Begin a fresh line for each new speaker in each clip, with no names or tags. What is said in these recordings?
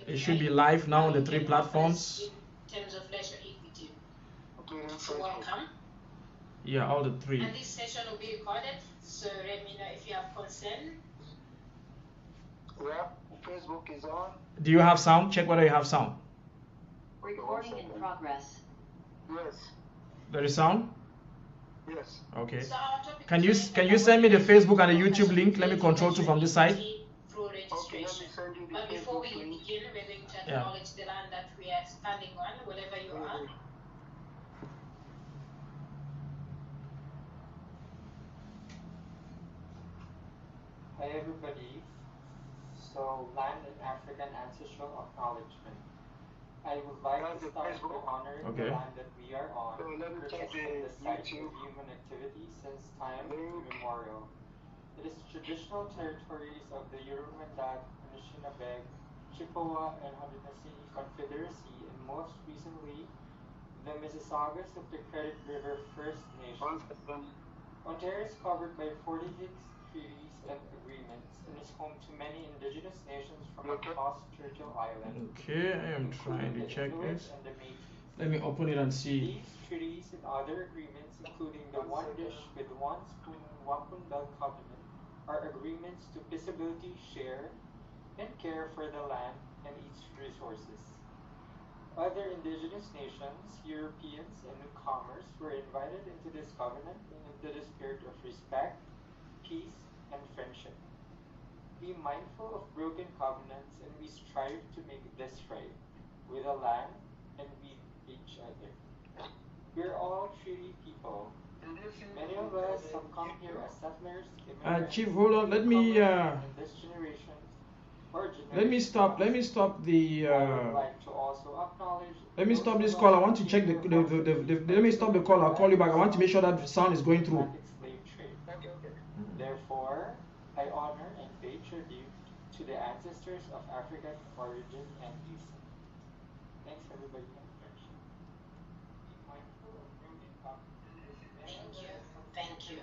It should be live now on the three platforms.
In terms of leisure equity. So welcome.
Yeah, all the three.
And this session will be recorded, so let me know if you have concern.
Yeah, Facebook is on.
Do you have sound? Check whether you have sound.
Recording in progress.
Yes.
There is sound?
Yes.
Okay.
So our topic
Can you send me the Facebook and the YouTube link? Let me control to from this side.
Through registration. But before we begin, we're going to acknowledge the land that we are standing on, wherever you are.
Hi everybody. So land and African ancestral acknowledgement. I would like to start by honoring the land that we are on, which has been the site of human activity since time immemorial. It is traditional territories of the Yoruba-Mandat, Anishinaabe, Chippewa, and Haudenosaunee Confederacy, and most recently, the Mississaugas of the Credit River First Nation. Ontario is covered by 46 treaties and agreements and is home to many indigenous nations from across Churchill Island.
Okay, I am trying to check this. Let me open it and see.
These treaties and other agreements, including the One Dish with One Spoon Wampum Belt Covenant, are agreements to peaceably share and care for the land and its resources. Other indigenous nations, Europeans, and newcomers were invited into this covenant and into the spirit of respect, peace, and friendship. Be mindful of broken covenants, and we strive to make this right with the land and with each other. We're all treaty people. Many of us have come here as settlers, immigrants,
Chief, hold on. Let me
this generation or
let me stop the
I would like to also acknowledge
let me stop this call. I want to check the let me stop the call. I'll call you back. I want to make sure that the sound is going through.
Slave trade. Therefore, I honor and pay tribute to the ancestors of African origin and descent. Thanks everybody.
Thank you.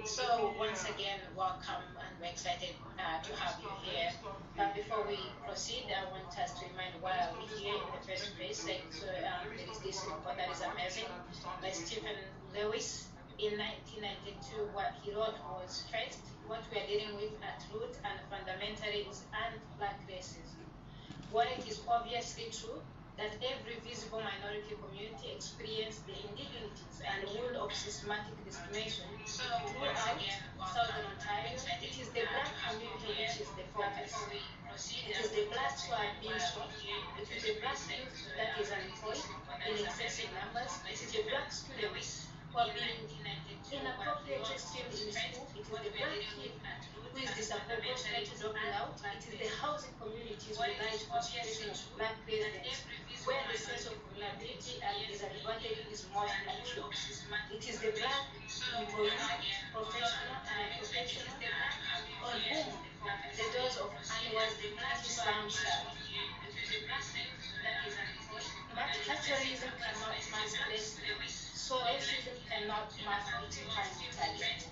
So once again, welcome, and we're excited to have you here. But before we proceed, I want us to remind why we're here in the first place. There is this report that is amazing by Stephen Lewis. In 1992, what he wrote was, first, what we are dealing with at root and fundamentally is anti-black racism. While it is obviously true that every visible minority community experienced the indignities and rule of systematic discrimination throughout Southern Ontario, it is the black community which is the focus. It is the blacks who are being shot. It is the black youth that is unemployed in excessive numbers. It is the black students who are being inappropriately streamed in school. It is the black kid who is disproportionately dropping out. It is the housing communities with large concentration of black residents, where the sense of vulnerability and disadvantage is most acute. It is the black employee, professional and unprofessional, on whom the doors of annual dignity slam shut. Multiculturalism cannot mask racism, so racism cannot mask its retaliation.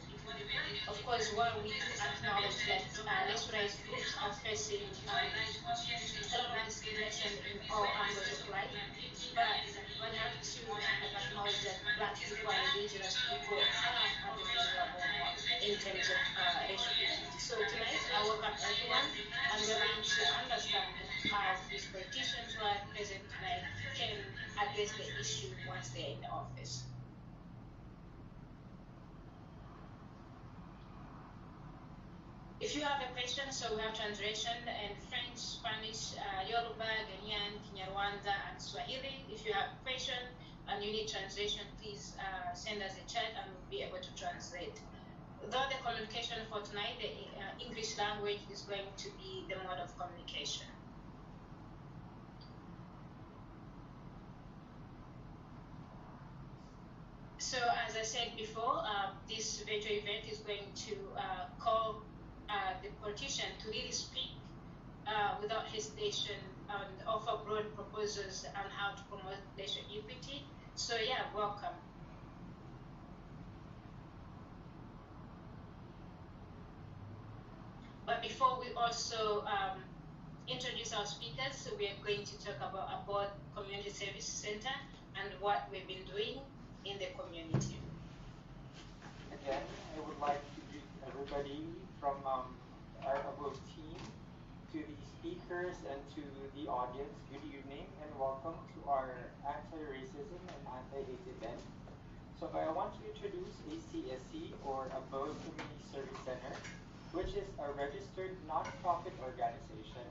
Of course, while we acknowledge that racialized groups are facing discrimination in all angles of life, but we have to acknowledge that black people and indigenous people are at the vulnerable in terms of racial equity. So tonight, I welcome everyone, and we're going to understand how these politicians who are present tonight can address the issue once they're in the office. If you have a question, so we have translation in French, Spanish, Yoruba, Ghanaian, Kinyarwanda, and Swahili. If you have a question and you need translation, please send us a chat and we'll be able to translate. Though the communication for tonight, the English language is going to be the mode of communication. So as I said before, this virtual event is going to call the politician to really speak without hesitation and offer broad proposals on how to promote racial equity. So yeah, welcome. But before we also introduce our speakers. So we are going to talk about Abode Community Service Center and what we've been doing in the community.
Again, I would like to greet everybody from our Abode team, to the speakers and to the audience. Good evening and welcome to our anti-racism and anti-hate event. So I want to introduce ACSC, or Abode Community Service Center, which is a registered non-profit organization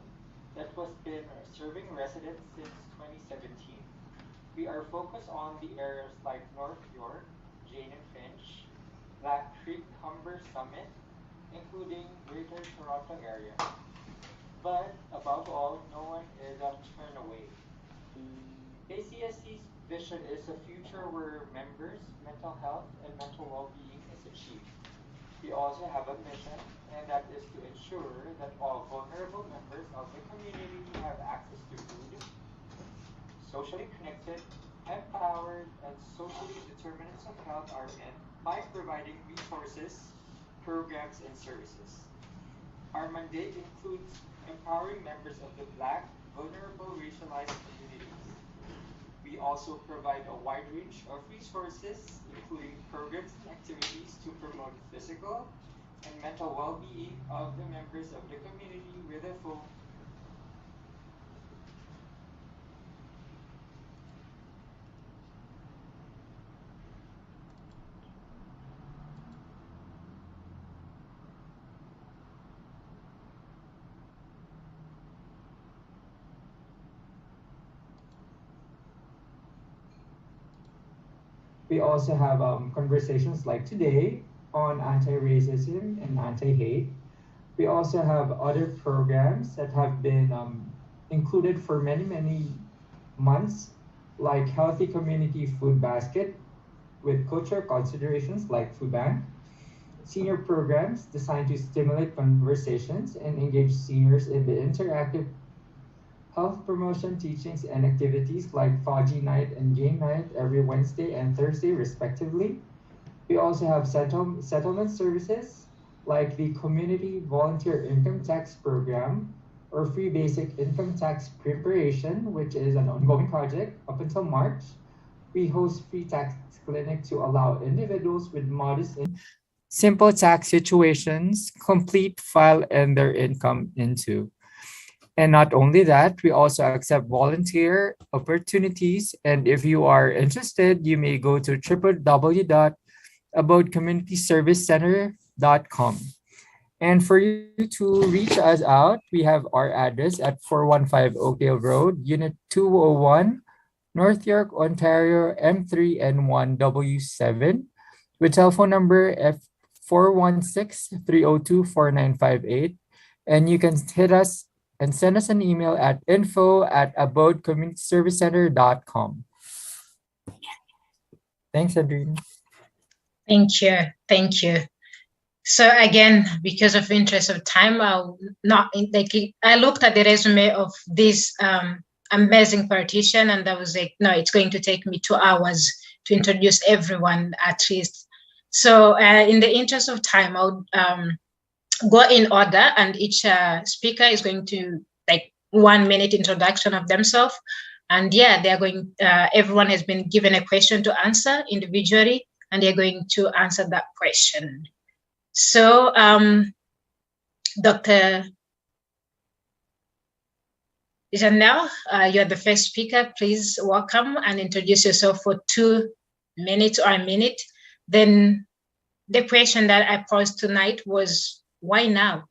that has been serving residents since 2017. We are focused on the areas like North York, Jane and Finch, Black Creek, Humber Summit, including Greater Toronto area. But above all, no one is a turn away. ACSC's vision is a future where members' mental health and mental well-being is achieved. We also have a mission, and that is to ensure that all vulnerable members of the community have access to food, socially connected, empowered, and socially determinants of health are met by providing resources, programs, and services. Our mandate includes empowering members of the Black, vulnerable, racialized communities. We also provide a wide range of resources, including programs and activities to promote physical and mental well-being of the members of the community with a full We also have conversations like today on anti-racism and anti-hate. We also have other programs that have been included for many, many months, like Healthy Community Food Basket with cultural considerations like food bank, senior programs designed to stimulate conversations and engage seniors in the interactive health promotion teachings and activities like Foggy Night and Game Night every Wednesday and Thursday, respectively. We also have settlement services like the Community Volunteer Income Tax Program or Free Basic Income Tax Preparation, which is an ongoing project up until March. We host free tax clinic to allow individuals with modest simple tax situations complete file and their income into. And not only that, we also accept volunteer opportunities. And if you are interested, you may go to www.abodecommunityservicecenter.com. And for you to reach us out, we have our address at 415 Oakdale Road, Unit 201, North York, Ontario, M3N1W7, with telephone number F416-302-4958. And you can hit us and send us an email at info@abodecommunityservicecenter.com. Thanks, Adrienne.
Thank you. Thank you. So again, because of interest of time, I'll not I looked at the resume of this amazing politician, and I was like, no, it's going to take me 2 hours to introduce everyone at least. So in the interest of time, I'll go in order, and each speaker is going to like 1 minute introduction of themselves. And yeah, they're going, everyone has been given a question to answer individually, and they're going to answer that question. So Dr. Janelle, you're the first speaker. Please welcome and introduce yourself for 2 minutes or a minute. Then the question that I posed tonight was, why now?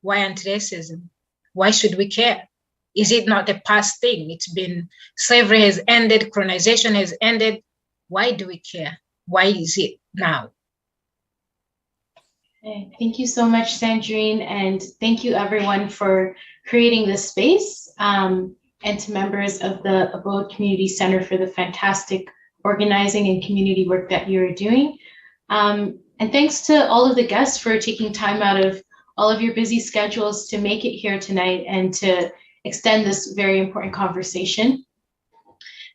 Why anti-racism? Why should we care? Is it not a past thing? It's been, slavery has ended, colonization has ended. Why do we care? Why is it now?
Thank you so much, Sandrine, and thank you everyone for creating this space, and to members of the Abode Community Center for the fantastic organizing and community work that you're doing. And thanks to all of the guests for taking time out of all of your busy schedules to make it here tonight and to extend this very important conversation.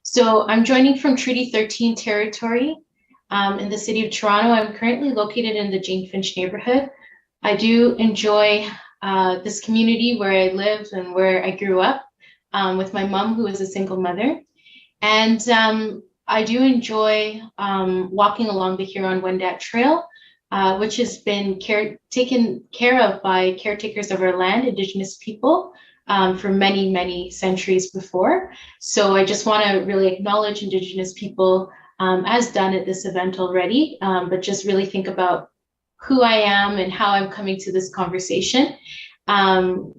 So I'm joining from Treaty 13 territory in the city of Toronto. I'm currently located in the Jane Finch neighborhood. I do enjoy this community where I live and where I grew up. with my mom, who is a single mother. And I do enjoy walking along the Huron-Wendat Trail, which has been taken care of by caretakers of our land, Indigenous people, for many, many centuries before. So I just want to really acknowledge Indigenous people as done at this event already, but just really think about who I am and how I'm coming to this conversation.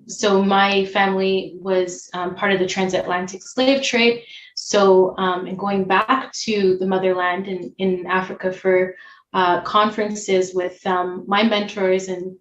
So my family was part of the transatlantic slave trade. So and going back to the motherland in Africa for conferences with my mentors and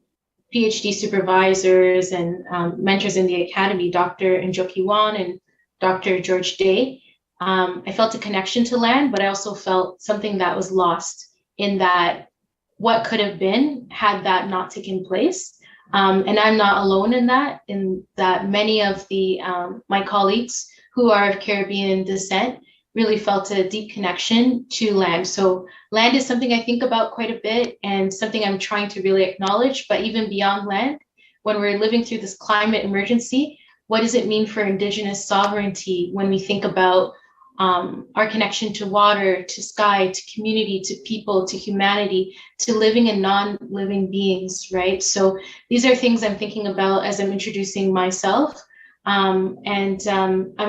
PhD supervisors and mentors in the academy, Dr. Njoki Wan and Dr. George Day, I felt a connection to land, but I also felt something that was lost in that what could have been had that not taken place. And I'm not alone in that many of the my colleagues who are of Caribbean descent really felt a deep connection to land. So land is something I think about quite a bit and something I'm trying to really acknowledge. But even beyond land, when we're living through this climate emergency, what does it mean for Indigenous sovereignty when we think about our connection to water, to sky, to community, to people, to humanity, to living and non-living beings, right? So these are things I'm thinking about as I'm introducing myself. I'm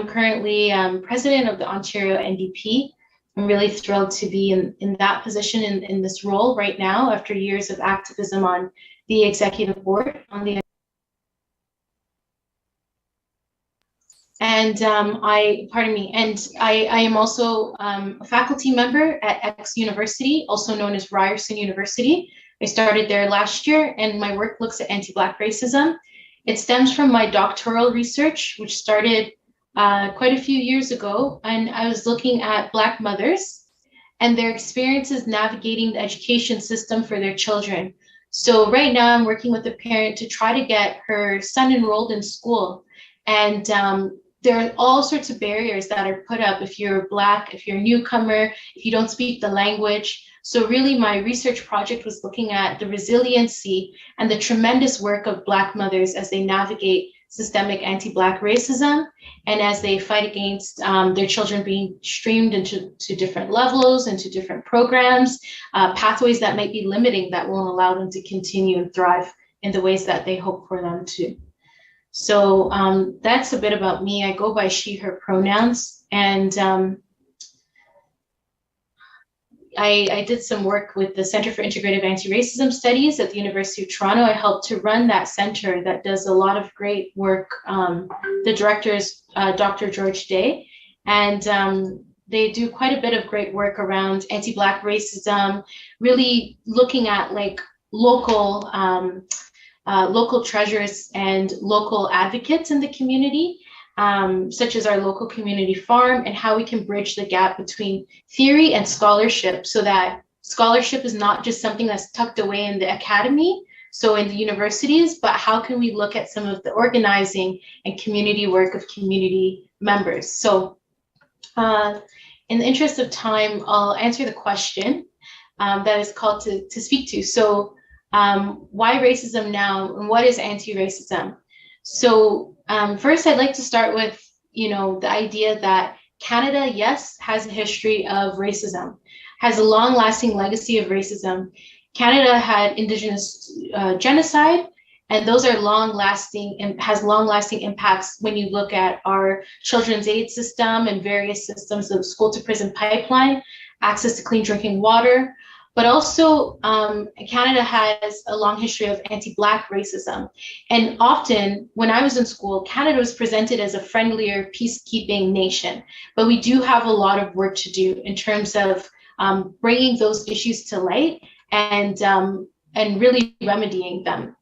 currently president of the Ontario NDP. I'm really thrilled to be in that position, in this role right now, after years of activism on the executive board, on the And I am also a faculty member at X University, also known as Ryerson University. I started there last year, and my work looks at anti-Black racism. It stems from my doctoral research, which started quite a few years ago, and I was looking at Black mothers and their experiences navigating the education system for their children. So right now I'm working with a parent to try to get her son enrolled in school. And there are all sorts of barriers that are put up if you're Black, if you're a newcomer, if you don't speak the language. So really my research project was looking at the resiliency and the tremendous work of Black mothers as they navigate systemic anti-Black racism and as they fight against their children being streamed into different levels, into different programs, pathways that might be limiting that won't allow them to continue and thrive in the ways that they hope for them to. So that's a bit about me. I go by she, her pronouns, and I did some work with the Center for Integrative Anti-Racism Studies at the University of Toronto. I helped to run that center that does a lot of great work. The director is Dr. George Day, and they do quite a bit of great work around anti-Black racism, really looking at like local treasures and local advocates in the community, such as our local community farm, and how we can bridge the gap between theory and scholarship so that scholarship is not just something that's tucked away in the academy, so in the universities, but how can we look at some of the organizing and community work of community members. So in the interest of time, I'll answer the question that is called to speak to. So why racism now, and what is anti-racism? So first, I'd like to start with, the idea that Canada, yes, has a history of racism, has a long-lasting legacy of racism. Canada had Indigenous genocide, and those are long-lasting and has long-lasting impacts when you look at our children's aid system and various systems of school-to-prison pipeline, access to clean drinking water. But also, Canada has a long history of anti-Black racism. And often, when I was in school, Canada was presented as a friendlier, peacekeeping nation. But we do have a lot of work to do in terms of bringing those issues to light and really remedying them.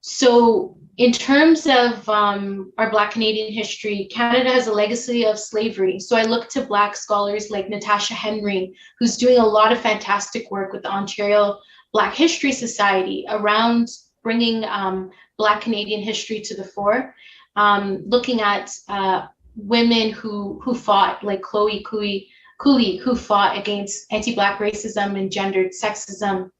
So in terms of our Black Canadian history, Canada has a legacy of slavery. So I look to Black scholars like Natasha Henry, who's doing a lot of fantastic work with the Ontario Black History Society around bringing Black Canadian history to the fore, looking at women who fought, like Chloe Cooley, who fought against anti-Black racism and gendered sexism.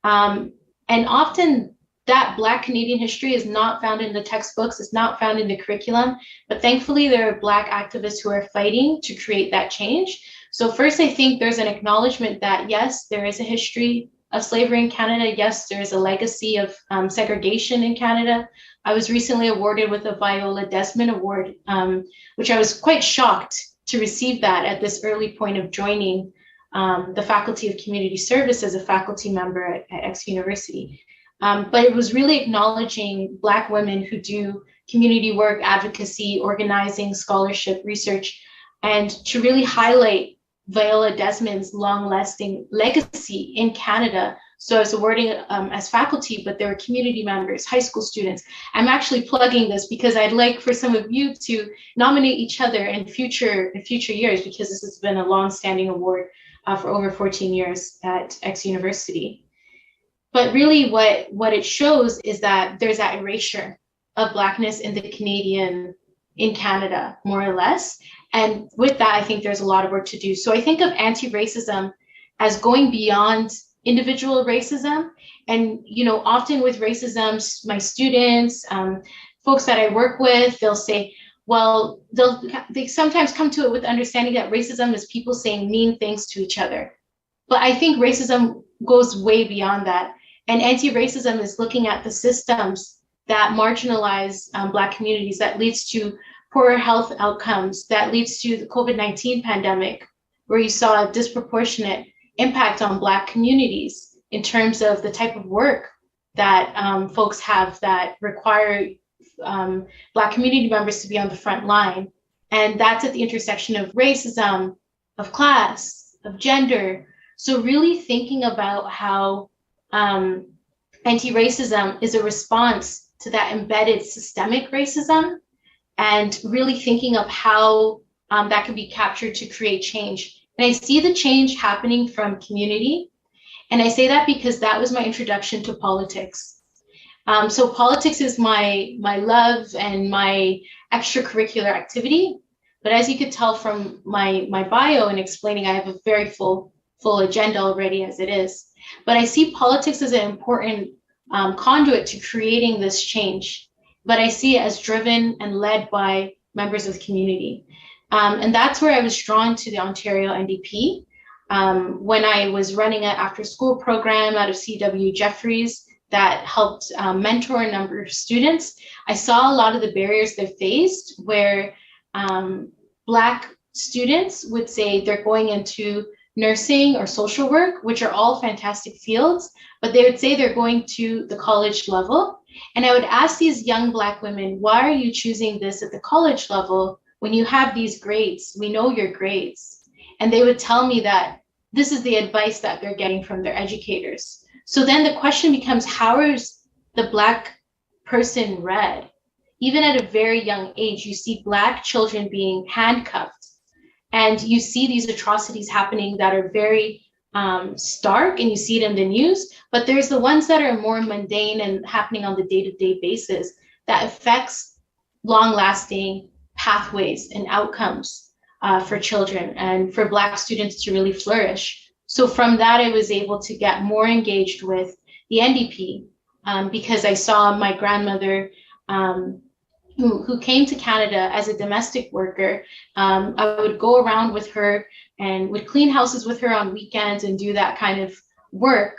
And often that Black Canadian history is not found in the textbooks, it's not found in the curriculum, but thankfully there are Black activists who are fighting to create that change. So first, I think there's an acknowledgement that yes, there is a history of slavery in Canada. Yes, there is a legacy of segregation in Canada. I was recently awarded with a Viola Desmond Award, which I was quite shocked to receive that at this early point of joining the Faculty of Community Service as a faculty member at X University. But it was really acknowledging Black women who do community work, advocacy, organizing, scholarship, research, and to really highlight Viola Desmond's long-lasting legacy in Canada. So I was awarding as faculty, but there were community members, high school students. I'm actually plugging this because I'd like for some of you to nominate each other in future years, because this has been a long-standing award for over 14 years at X University. But really what it shows is that there's that erasure of Blackness in in Canada, more or less. And with that, I think there's a lot of work to do. So I think of anti-racism as going beyond individual racism. And, you know, often with racism, my students, folks that I work with, they'll say, well, they sometimes come to it with understanding that racism is people saying mean things to each other. But I think racism goes way beyond that. And anti-racism is looking at the systems that marginalize Black communities, that leads to poorer health outcomes, that leads to the COVID-19 pandemic, where you saw a disproportionate impact on Black communities in terms of the type of work that folks have that require Black community members to be on the front line. And that's at the intersection of racism, of class, of gender. So really thinking about how anti-racism is a response to that embedded systemic racism, and really thinking of how that can be captured to create change. And I see the change happening from community. And I say that because that was my introduction to politics. So politics is my love and my extracurricular activity. But as you could tell from my bio and explaining, I have a very full agenda already as it is. But I see politics as an important conduit to creating this change. But I see it as driven and led by members of the community. And that's where I was drawn to the Ontario NDP. When I was running an after-school program out of CW Jeffries that helped mentor a number of students, I saw a lot of the barriers they faced, where Black students would say they're going into nursing or social work, which are all fantastic fields, but they would say they're going to the college level. And I would ask these young Black women, why are you choosing this at the college level when you have these grades? We know your grades. And they would tell me that this is the advice that they're getting from their educators. So then the question becomes, how is the Black person read? Even at a very young age, you see Black children being handcuffed, and you see these atrocities happening that are very stark, and you see it in the news, but there's the ones that are more mundane and happening on the day-to-day basis that affects long-lasting pathways and outcomes for children and for Black students to really flourish. So from that, I was able to get more engaged with the NDP because I saw my grandmother who came to Canada as a domestic worker. I would go around with her and would clean houses with her on weekends and do that kind of work.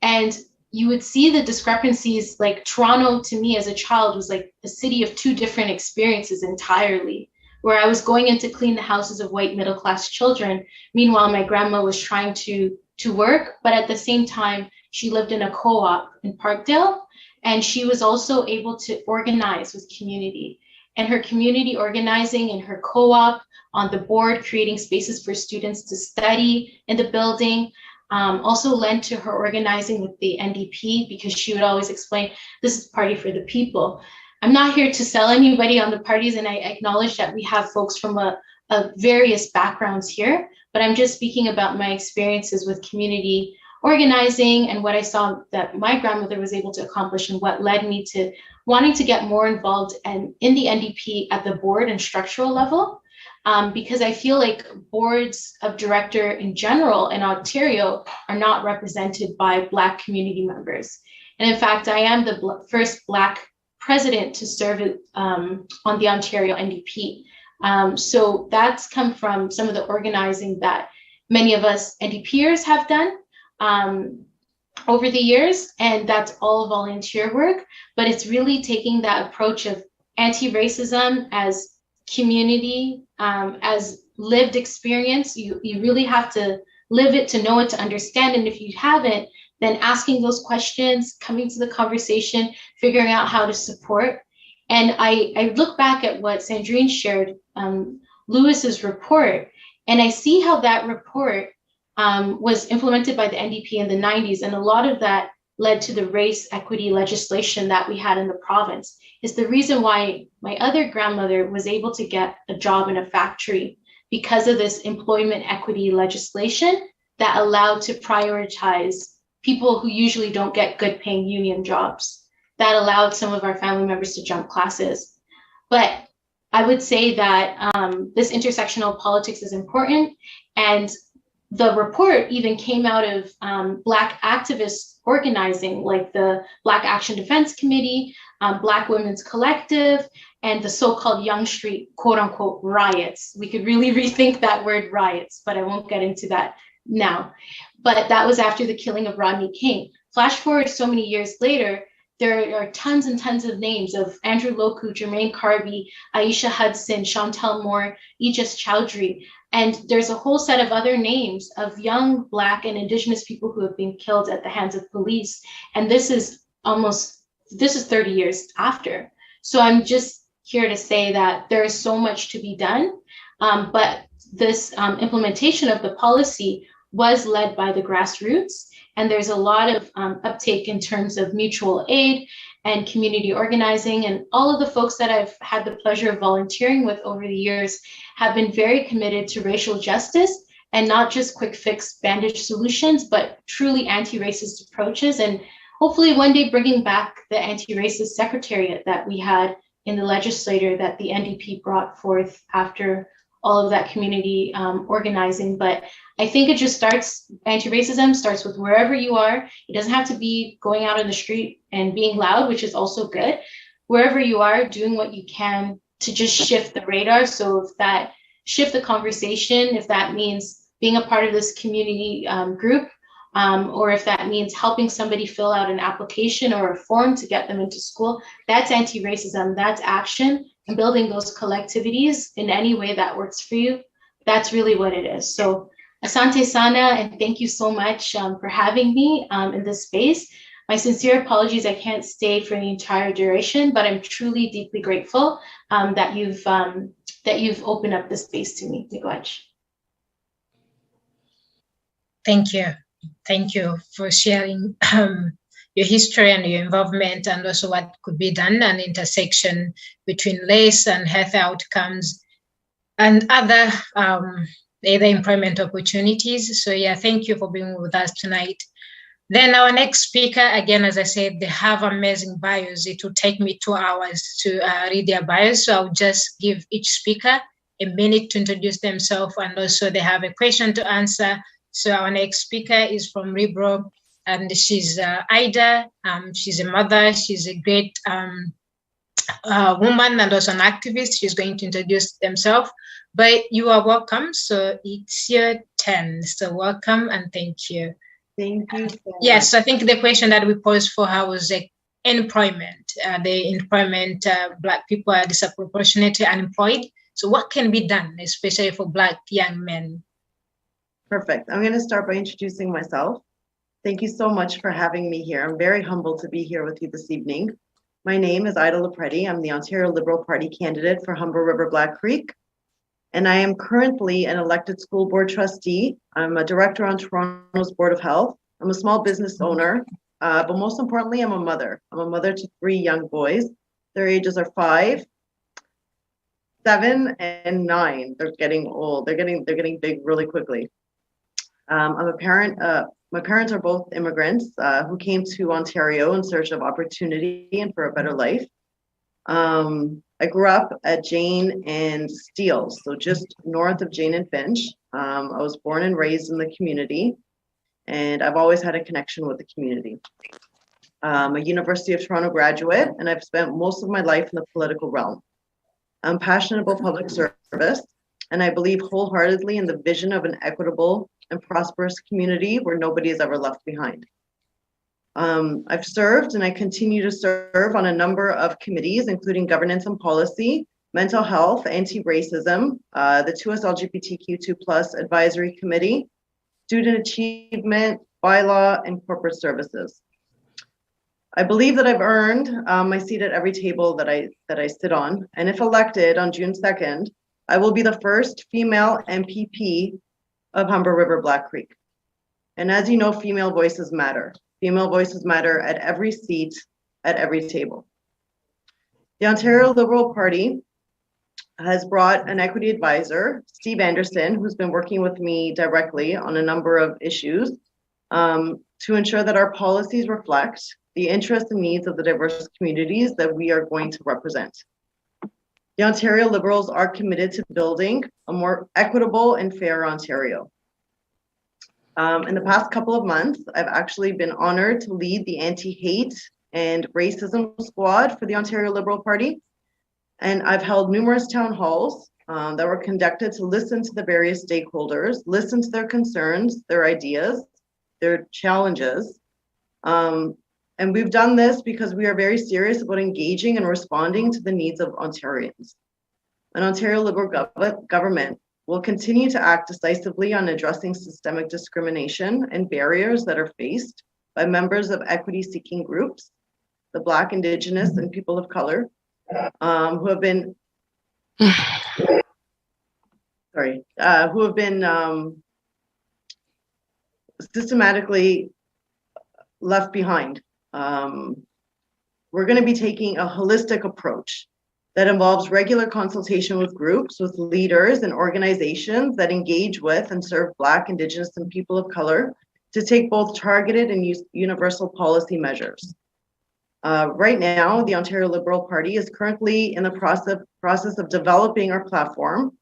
And you would see the discrepancies. Like Toronto to me as a child was like a city of two different experiences entirely, where I was going in to clean the houses of white middle-class children. Meanwhile, my grandma was trying to work, but at the same time, she lived in a co-op in Parkdale. And she was also able to organize with community. And her community organizing in her co-op, on the board, creating spaces for students to study in the building, also led to her organizing with the NDP, because she would always explain, this is party for the people. I'm not here to sell anybody on the parties, and I acknowledge that we have folks from various backgrounds here, but I'm just speaking about my experiences with community organizing and what I saw that my grandmother was able to accomplish, and what led me to wanting to get more involved in the NDP at the board and structural level, because I feel like boards of director in general in Ontario are not represented by Black community members. And in fact, I am the first Black president to serve on the Ontario NDP. So that's come from some of the organizing that many of us NDPers have done over the years, and that's all volunteer work. But it's really taking that approach of anti-racism as community, as lived experience. You really have to live it to know it, to understand. And if you haven't, then asking those questions, coming to the conversation, figuring out how to support. And I look back at what Sandrine shared, Lewis's report, and I see how that report was implemented by the NDP in the 90s. And a lot of that led to the race equity legislation that we had in the province. Is the reason why my other grandmother was able to get a job in a factory, because of this employment equity legislation that allowed to prioritize people who usually don't get good paying union jobs. That allowed some of our family members to jump classes. But I would say that this intersectional politics is important. And the report even came out of Black activists organizing, like the Black Action Defense Committee, Black Women's Collective, and the so-called Yonge Street, quote unquote, riots. We could really rethink that word riots, but I won't get into that now. But that was after the killing of Rodney King. Flash forward so many years later, there are tons and tons of names of Andrew Loku, Jermaine Carby, Aisha Hudson, Chantel Moore, Aegis Chowdhury. And there's a whole set of other names of young Black and Indigenous people who have been killed at the hands of police. And this is 30 years after. So I'm just here to say that there is so much to be done. But this implementation of the policy was led by the grassroots. And there's a lot of uptake in terms of mutual aid and community organizing. And all of the folks that I've had the pleasure of volunteering with over the years have been very committed to racial justice, and not just quick fix bandage solutions, but truly anti-racist approaches. And hopefully one day bringing back the anti-racist secretariat that we had in the legislature that the NDP brought forth after all of that community organizing. But I think it just starts, anti-racism starts with wherever you are. It doesn't have to be going out on the street and being loud, which is also good. Wherever you are, doing what you can to just shift the radar. So if that shift the conversation, if that means being a part of this community group, or if that means helping somebody fill out an application or a form to get them into school, that's anti-racism, that's action. And building those collectivities in any way that works for you, that's really what it is. So asante sana, and thank you so much for having me in this space. My sincere apologies, I can't stay for the entire duration, but I'm truly deeply grateful that you've opened up this space to me. Miigwech.
Thank you. Thank you for sharing your history and your involvement, and also what could be done, an intersection between race and health outcomes and other employment opportunities. So yeah, thank you for being with us tonight. Then our next speaker, again, as I said, they have amazing bios. It will take me 2 hours to read their bios. So I'll just give each speaker a minute to introduce themselves, and also they have a question to answer. So our next speaker is from Ribro, and she's Ida. She's a mother. She's a great woman and also an activist. She's going to introduce themselves. But you are welcome. So it's your turn. So welcome and thank you.
Thank you.
Yes, I think the question that we posed for her was employment. The employment, Black people are disproportionately unemployed. So what can be done, especially for Black young men?
Perfect. I'm going to start by introducing myself. Thank you so much for having me here. I'm very humbled to be here with you this evening. My name is Ida Lopretti. I'm the Ontario Liberal Party candidate for Humber River Black Creek, and I am currently an elected school board trustee. I'm a director on Toronto's Board of Health. I'm a small business owner, but most importantly, I'm a mother. I'm a mother to 3 young boys. Their ages are 5, 7, and 9. They're getting old. They're getting big really quickly. I'm a parent. My parents are both immigrants who came to Ontario in search of opportunity and for a better life. I grew up at Jane and Steele, so just north of Jane and Finch. I was born and raised in the community, and I've always had a connection with the community. I'm a University of Toronto graduate, and I've spent most of my life in the political realm. I'm passionate about public service, and I believe wholeheartedly in the vision of an equitable and prosperous community where nobody is ever left behind. I've served and I continue to serve on a number of committees, including governance and policy, mental health, anti-racism, the 2S LGBTQ2+ advisory committee, student achievement, bylaw, and corporate services. I believe that I've earned my seat at every table that I sit on, and if elected on June 2nd, I will be the first female MPP of Humber River Black Creek. And as you know, female voices matter. Female voices matter at every seat, at every table. The Ontario Liberal Party has brought an equity advisor, Steve Anderson, who's been working with me directly on a number of issues to ensure that our policies reflect the interests and needs of the diverse communities that we are going to represent. The Ontario Liberals are committed to building a more equitable and fair Ontario. In the past couple of months, I've actually been honored to lead the anti-hate and racism squad for the Ontario Liberal Party. And I've held numerous town halls that were conducted to listen to the various stakeholders, listen to their concerns, their ideas, their challenges. And we've done this because we are very serious about engaging and responding to the needs of Ontarians. An Ontario Liberal government will continue to act decisively on addressing systemic discrimination and barriers that are faced by members of equity-seeking groups, the Black, Indigenous, and people of color, who have been systematically left behind. We're going to be taking a holistic approach that involves regular consultation with groups, with leaders and organizations that engage with and serve Black, Indigenous, and people of color to take both targeted and universal policy measures. Right now, the Ontario Liberal Party is currently in the process of developing our platform,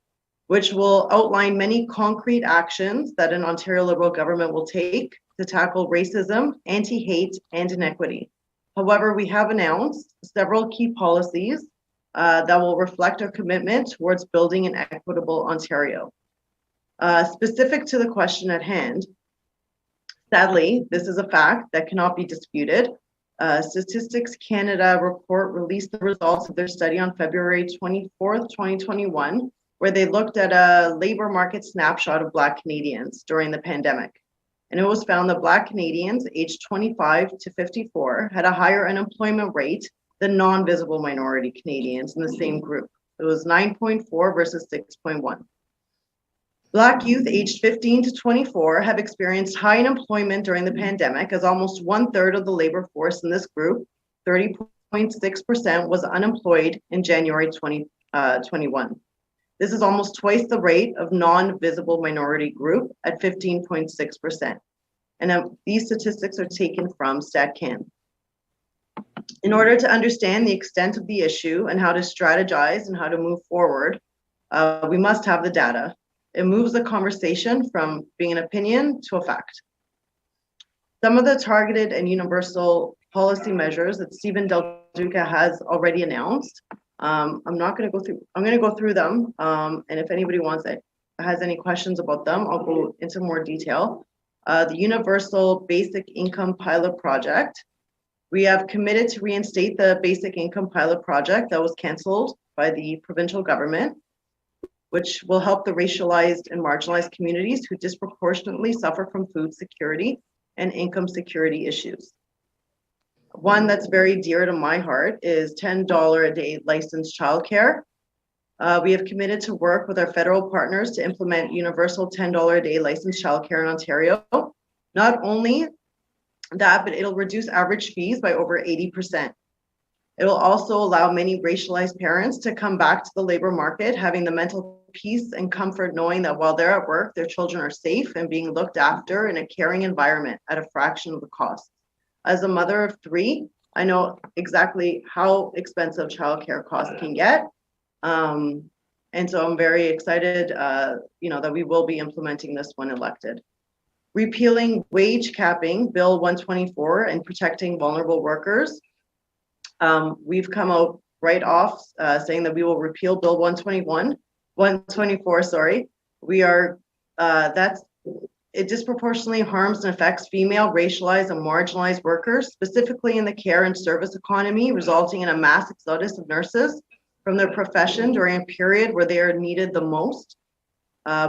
which will outline many concrete actions that an Ontario Liberal government will take to tackle racism, anti-hate, and inequity. However, we have announced several key policies that will reflect our commitment towards building an equitable Ontario. Specific to the question at hand, sadly, this is a fact that cannot be disputed. Statistics Canada report released the results of their study on February 24th, 2021, where they looked at a labor market snapshot of Black Canadians during the pandemic. And it was found that Black Canadians aged 25 to 54 had a higher unemployment rate than non-visible minority Canadians in the same group. It was 9.4 versus 6.1. Black youth aged 15 to 24 have experienced high unemployment during the pandemic, as almost 1/3 of the labor force in this group, 30.6%, was unemployed in January 2021. This is almost twice the rate of non-visible minority group at 15.6%. And these statistics are taken from StatCan. In order to understand the extent of the issue and how to strategize and how to move forward, we must have the data. It moves the conversation from being an opinion to a fact. Some of the targeted and universal policy measures that Stephen Del Duca has already announced, I'm going to go through them. And if anybody has any questions about them, I'll go into more detail. The Universal Basic Income Pilot Project. We have committed to reinstate the Basic Income Pilot Project that was canceled by the provincial government, which will help the racialized and marginalized communities who disproportionately suffer from food security and income security issues. One that's very dear to my heart is $10 a day licensed childcare. We have committed to work with our federal partners to implement universal $10 a day licensed childcare in Ontario. Not only that, but it'll reduce average fees by over 80%. It will also allow many racialized parents to come back to the labor market, having the mental peace and comfort knowing that while they're at work, their children are safe and being looked after in a caring environment at a fraction of the cost. As a mother of 3, I know exactly how expensive childcare costs can get. And so I'm very excited, that we will be implementing this when elected. repealing wage capping, Bill 124, and protecting vulnerable workers. We've come out right off saying that we will repeal Bill 124, sorry. We are, it disproportionately harms and affects female, racialized, and marginalized workers, specifically in the care and service economy, resulting in a mass exodus of nurses from their profession during a period where they are needed the most.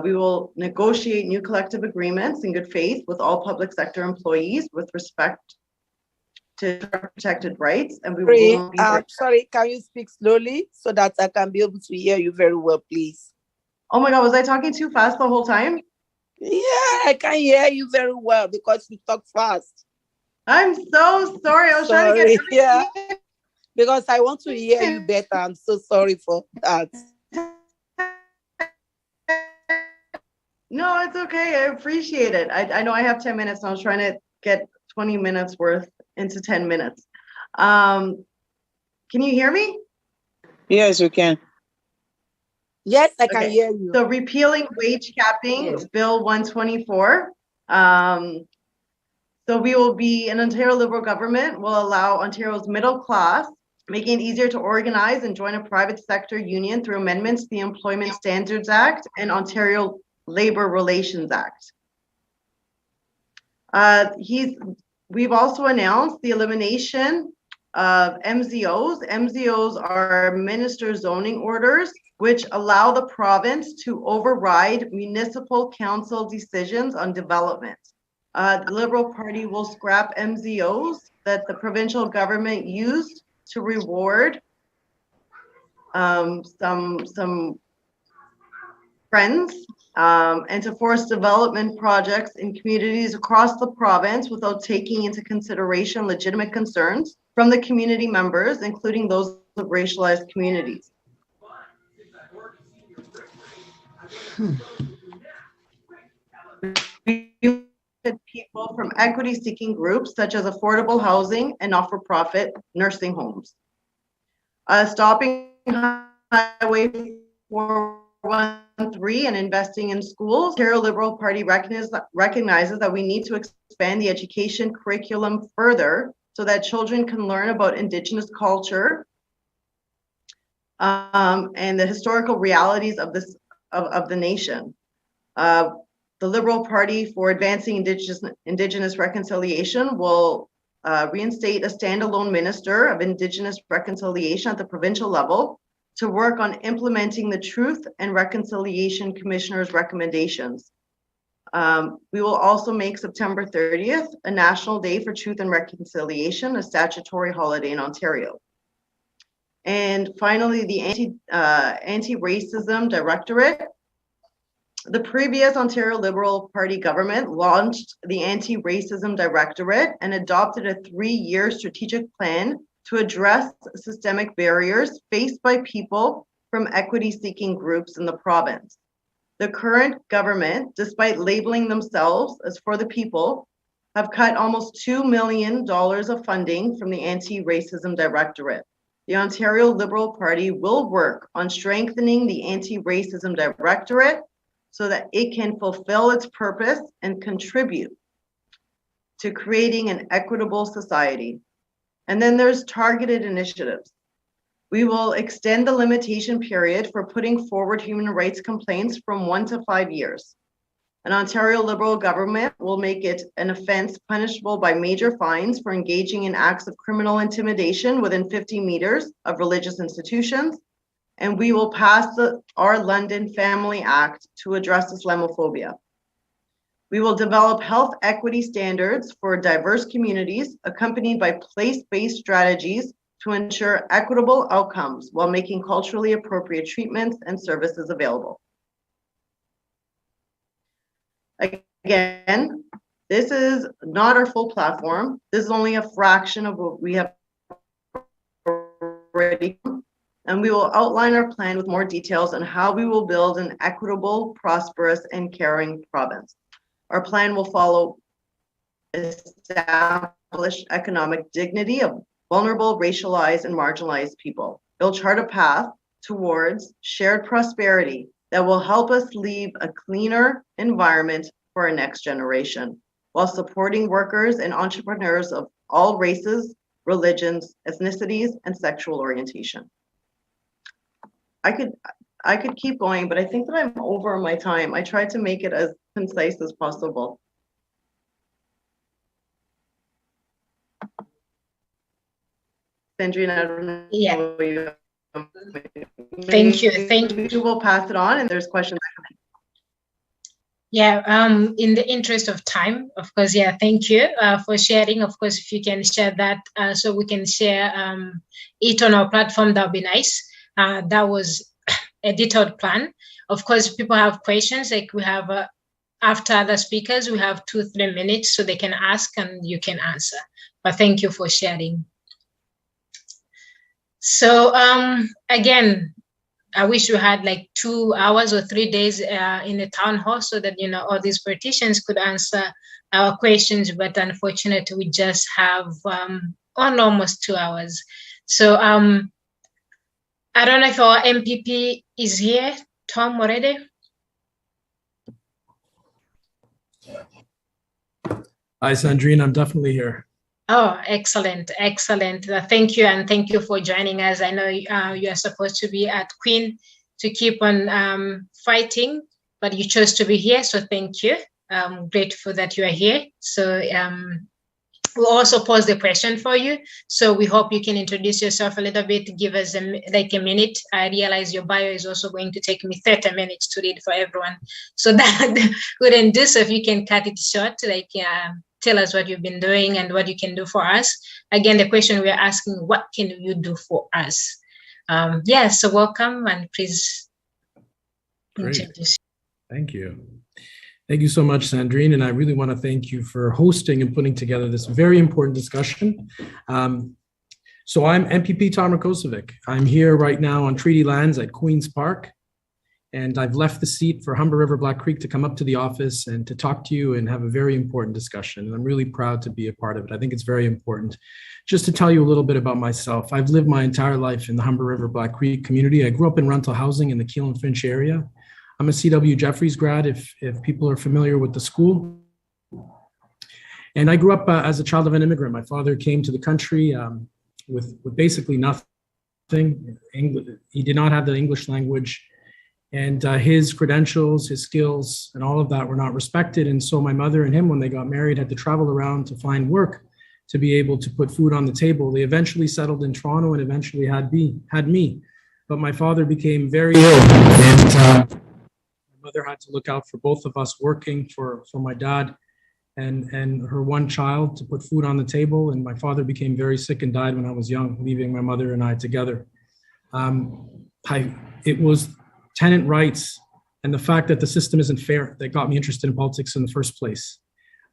We will negotiate new collective agreements in good faith with all public sector employees with respect to protected rights, and we will be
sorry, can you speak slowly so that I can be able to hear you very well, please?
Oh my God, was I talking too fast the whole time?
Yeah, I can hear you very well because you talk fast.
I'm so sorry. I was trying to get everything.
Because I want to hear you better. I'm so sorry for that.
No, it's okay. I appreciate it. I know I have 10 minutes and I was trying to get 20 minutes worth into 10 minutes. Can you hear me?
Yes, we can. Yes, I can hear you.
So repealing wage capping, Bill 124. So we will be, an Ontario Liberal government will allow Ontario's middle class, making it easier to organize and join a private sector union through amendments to the Employment Standards Act and Ontario Labor Relations Act. We've also announced the elimination of MZOs. MZOs are Minister Zoning Orders, which allow the province to override municipal council decisions on development. The Liberal Party will scrap MZOs that the provincial government used to reward some friends and to force development projects in communities across the province without taking into consideration legitimate concerns from the community members, including those of racialized communities. People from equity-seeking groups such as affordable housing and not-for-profit nursing homes. Stopping Highway 413 and investing in schools. Ontario Liberal Party recognizes that we need to expand the education curriculum further so that children can learn about Indigenous culture and the historical realities of the nation. The Liberal Party for Advancing Indigenous Reconciliation will reinstate a standalone Minister of Indigenous Reconciliation at the provincial level to work on implementing the Truth and Reconciliation Commissioner's recommendations. We will also make September 30th a National Day for Truth and Reconciliation, a statutory holiday in Ontario. And finally, the Anti-Racism Directorate. The previous Ontario Liberal Party government launched the Anti-Racism Directorate and adopted a 3-year strategic plan to address systemic barriers faced by people from equity-seeking groups in the province. The current government, despite labeling themselves as for the people, have cut almost $2 million of funding from the Anti-Racism Directorate. The Ontario Liberal Party will work on strengthening the Anti-Racism Directorate so that it can fulfill its purpose and contribute to creating an equitable society. And then there's targeted initiatives. We will extend the limitation period for putting forward human rights complaints from 1 to 5 years. An Ontario Liberal government will make it an offense punishable by major fines for engaging in acts of criminal intimidation within 50 meters of religious institutions. And we will pass our London Family Act to address Islamophobia. We will develop health equity standards for diverse communities, accompanied by place-based strategies to ensure equitable outcomes while making culturally appropriate treatments and services available. Again, this is not our full platform. This is only a fraction of what we have already. And we will outline our plan with more details on how we will build an equitable, prosperous, and caring province. Our plan will follow established economic dignity of vulnerable, racialized, and marginalized people. It will chart a path towards shared prosperity that will help us leave a cleaner environment for our next generation, while supporting workers and entrepreneurs of all races, religions, ethnicities, and sexual orientation. I could keep going, but I think that I'm over my time. I tried to make it as concise as possible. Sandrine, I don't know.
Yeah. Thank you.
We will pass it on, and there's questions.
Yeah, in the interest of time, of course, yeah, thank you for sharing. Of course, if you can share that so we can share it on our platform, that would be nice. That was a detailed plan. Of course, if people have questions, like we have, after other speakers, we have 2-3 minutes so they can ask and you can answer. But thank you for sharing. So again, I wish we had like 2 hours or 3 days in the town hall so that, you know, all these politicians could answer our questions, but unfortunately we just have almost 2 hours. So I don't know if our MPP is here, Tom, already?
Hi, Sandrine, I'm definitely here.
Oh, excellent, excellent. Thank you, and thank you for joining us. I know you are supposed to be at Queen to keep on fighting, but you chose to be here, so thank you. I'm grateful that you are here. So we'll also pose the question for you. So we hope you can introduce yourself a little bit, give us like a minute. I realize your bio is also going to take me 30 minutes to read for everyone. So that wouldn't do, so if you can cut it short, like tell us what you've been doing and what you can do for us. Again, the question we're asking, what can you do for us? Yeah, so welcome, and please introduce.
Thank you. Thank you so much, Sandrine, and I really want to thank you for hosting and putting together this very important discussion. So I'm MPP Tom Rakocevic. I'm here right now on treaty lands at Queen's Park, and I've left the seat for Humber River Black Creek to come up to the office and to talk to you and have a very important discussion. And I'm really proud to be a part of it. I think it's very important. Just to tell you a little bit about myself, I've lived my entire life in the Humber River Black Creek community. I grew up in rental housing in the Keelan Finch area. I'm a CW Jeffries grad, if people are familiar with the school. And I grew up as a child of an immigrant. My father came to the country with basically nothing. He did not have the English language. And his credentials, his skills, and all of that were not respected. And so my mother and him, when they got married, had to travel around to find work to be able to put food on the table. They eventually settled in Toronto and eventually had me. But my father became very ill. And my mother had to look out for both of us, working for my dad and her one child to put food on the table. And my father became very sick and died when I was young, leaving my mother and I together. It was tenant rights and the fact that the system isn't fair that got me interested in politics in the first place.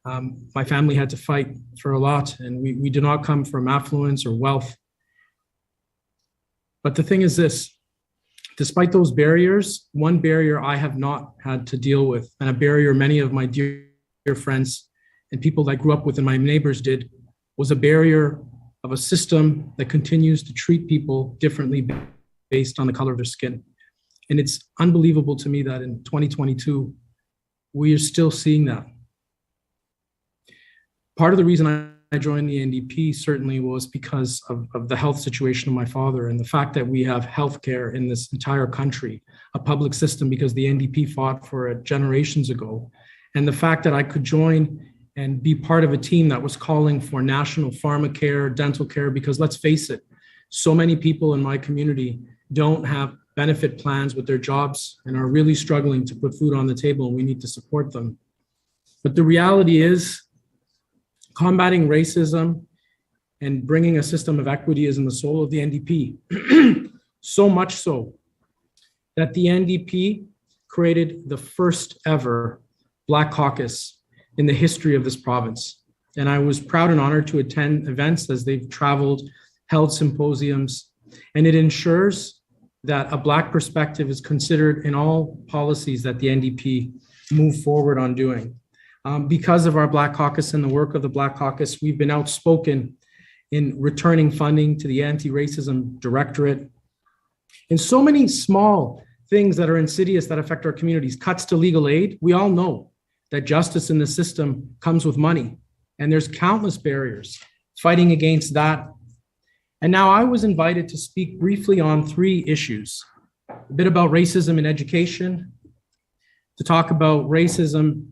My family had to fight for a lot, and we do not come from affluence or wealth. But the thing is this, despite those barriers, one barrier I have not had to deal with, and a barrier many of my dear friends and people that I grew up with and my neighbors did, was a barrier of a system that continues to treat people differently based on the color of their skin. And it's unbelievable to me that in 2022, we are still seeing that. Part of the reason I joined the NDP certainly was because of the health situation of my father and the fact that we have healthcare in this entire country, a public system, because the NDP fought for it generations ago. And the fact that I could join and be part of a team that was calling for national pharmacare, dental care, because let's face it, so many people in my community don't have benefit plans with their jobs and are really struggling to put food on the table, and we need to support them. But the reality is, combating racism and bringing a system of equity is in the soul of the NDP. So much so that the NDP created the first ever Black Caucus in the history of this province. And I was proud and honored to attend events as they've traveled, held symposiums, and it ensures that a Black perspective is considered in all policies that the NDP move forward on doing. Because of our Black Caucus and the work of the Black Caucus, we've been outspoken in returning funding to the Anti-Racism Directorate. And so many small things that are insidious that affect our communities, cuts to legal aid, we all know that justice in the system comes with money. And there's countless barriers fighting against that. And now I was invited to speak briefly on 3 issues: a bit about racism in education, to talk about racism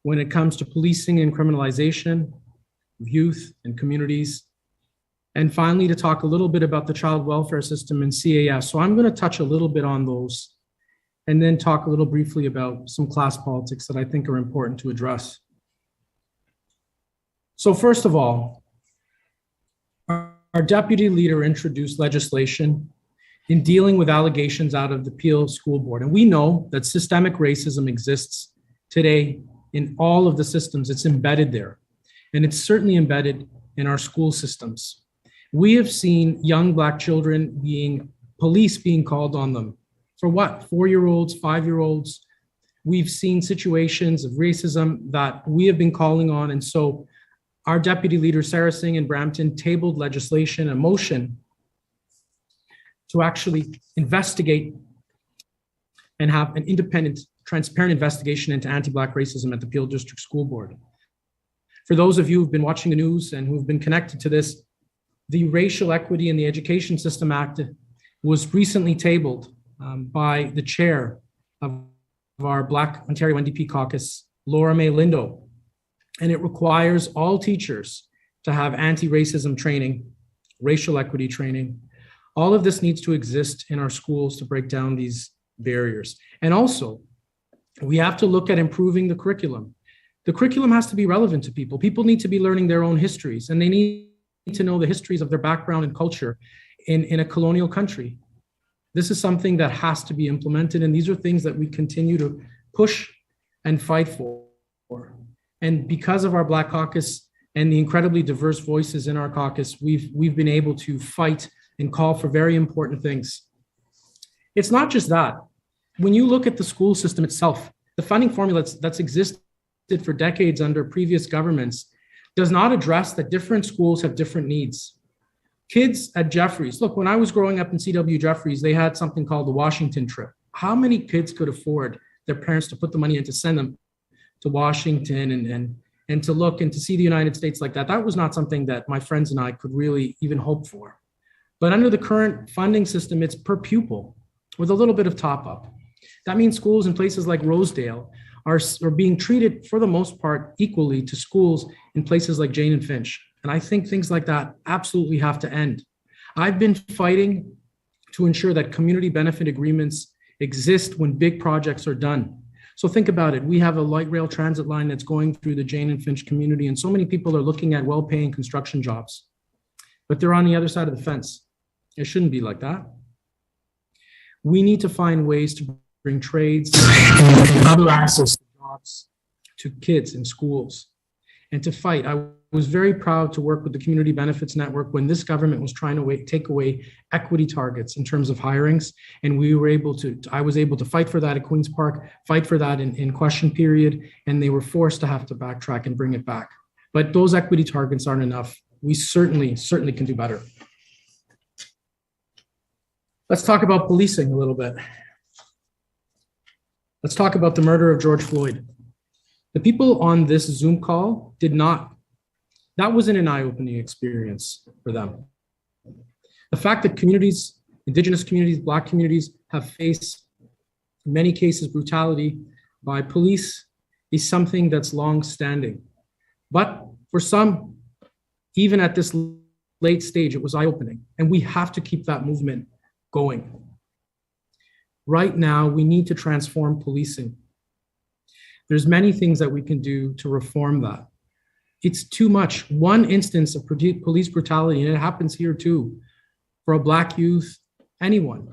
when it comes to policing and criminalization of youth and communities, and finally to talk a little bit about the child welfare system and CAS. So I'm going to touch a little bit on those and then talk a little briefly about some class politics that I think are important to address. So first of all, our deputy leader introduced legislation in dealing with allegations out of the Peel School Board. And we know that systemic racism exists today in all of the systems. It's embedded there. And it's certainly embedded in our school systems. We have seen young Black children police being called on them. For what? 4-year-olds, 5-year-olds. We've seen situations of racism that we have been calling on. And so our deputy leader, Sarah Singh in Brampton, tabled legislation, a motion to actually investigate and have an independent, transparent investigation into anti-Black racism at the Peel District School Board. For those of you who've been watching the news and who've been connected to this, the Racial Equity in the Education System Act was recently tabled by the chair of our Black Ontario NDP caucus, Laura May Lindo. And it requires all teachers to have anti-racism training, racial equity training. All of this needs to exist in our schools to break down these barriers. And also, we have to look at improving the curriculum. The curriculum has to be relevant to people. People need to be learning their own histories, and they need to know the histories of their background and culture in a colonial country. This is something that has to be implemented, and these are things that we continue to push and fight for. And because of our Black caucus and the incredibly diverse voices in our caucus, we've been able to fight and call for very important things. It's not just that. When you look at the school system itself, the funding formula that's existed for decades under previous governments does not address that different schools have different needs. Kids at Jeffreys, look, when I was growing up in CW Jeffreys, they had something called the Washington trip. How many kids could afford their parents to put the money in to send them to Washington and to look and to see the United States like that? That was not something that my friends and I could really even hope for. But under the current funding system, it's per pupil with a little bit of top up. That means schools in places like Rosedale are being treated for the most part equally to schools in places like Jane and Finch. And I think things like that absolutely have to end. I've been fighting to ensure that community benefit agreements exist when big projects are done. So think about it. We have a light rail transit line that's going through the Jane and Finch community, and so many people are looking at well-paying construction jobs, but they're on the other side of the fence. It shouldn't be like that. We need to find ways to bring trades and other access to jobs to kids in schools and to fight. I was very proud to work with the Community Benefits Network when this government was trying to take away equity targets in terms of hirings. And I was able to fight for that at Queen's Park, fight for that in question period, and they were forced to have to backtrack and bring it back. But those equity targets aren't enough. We certainly can do better. Let's talk about policing a little bit. Let's talk about the murder of George Floyd. The people on this Zoom call that wasn't an eye-opening experience for them. The fact that communities, Indigenous communities, Black communities have faced, in many cases, brutality by police is something that's long-standing. But for some, even at this late stage, it was eye-opening, and we have to keep that movement going. Right now, we need to transform policing. There's many things that we can do to reform that. It's too much. One instance of police brutality, and it happens here too, for a Black youth, anyone,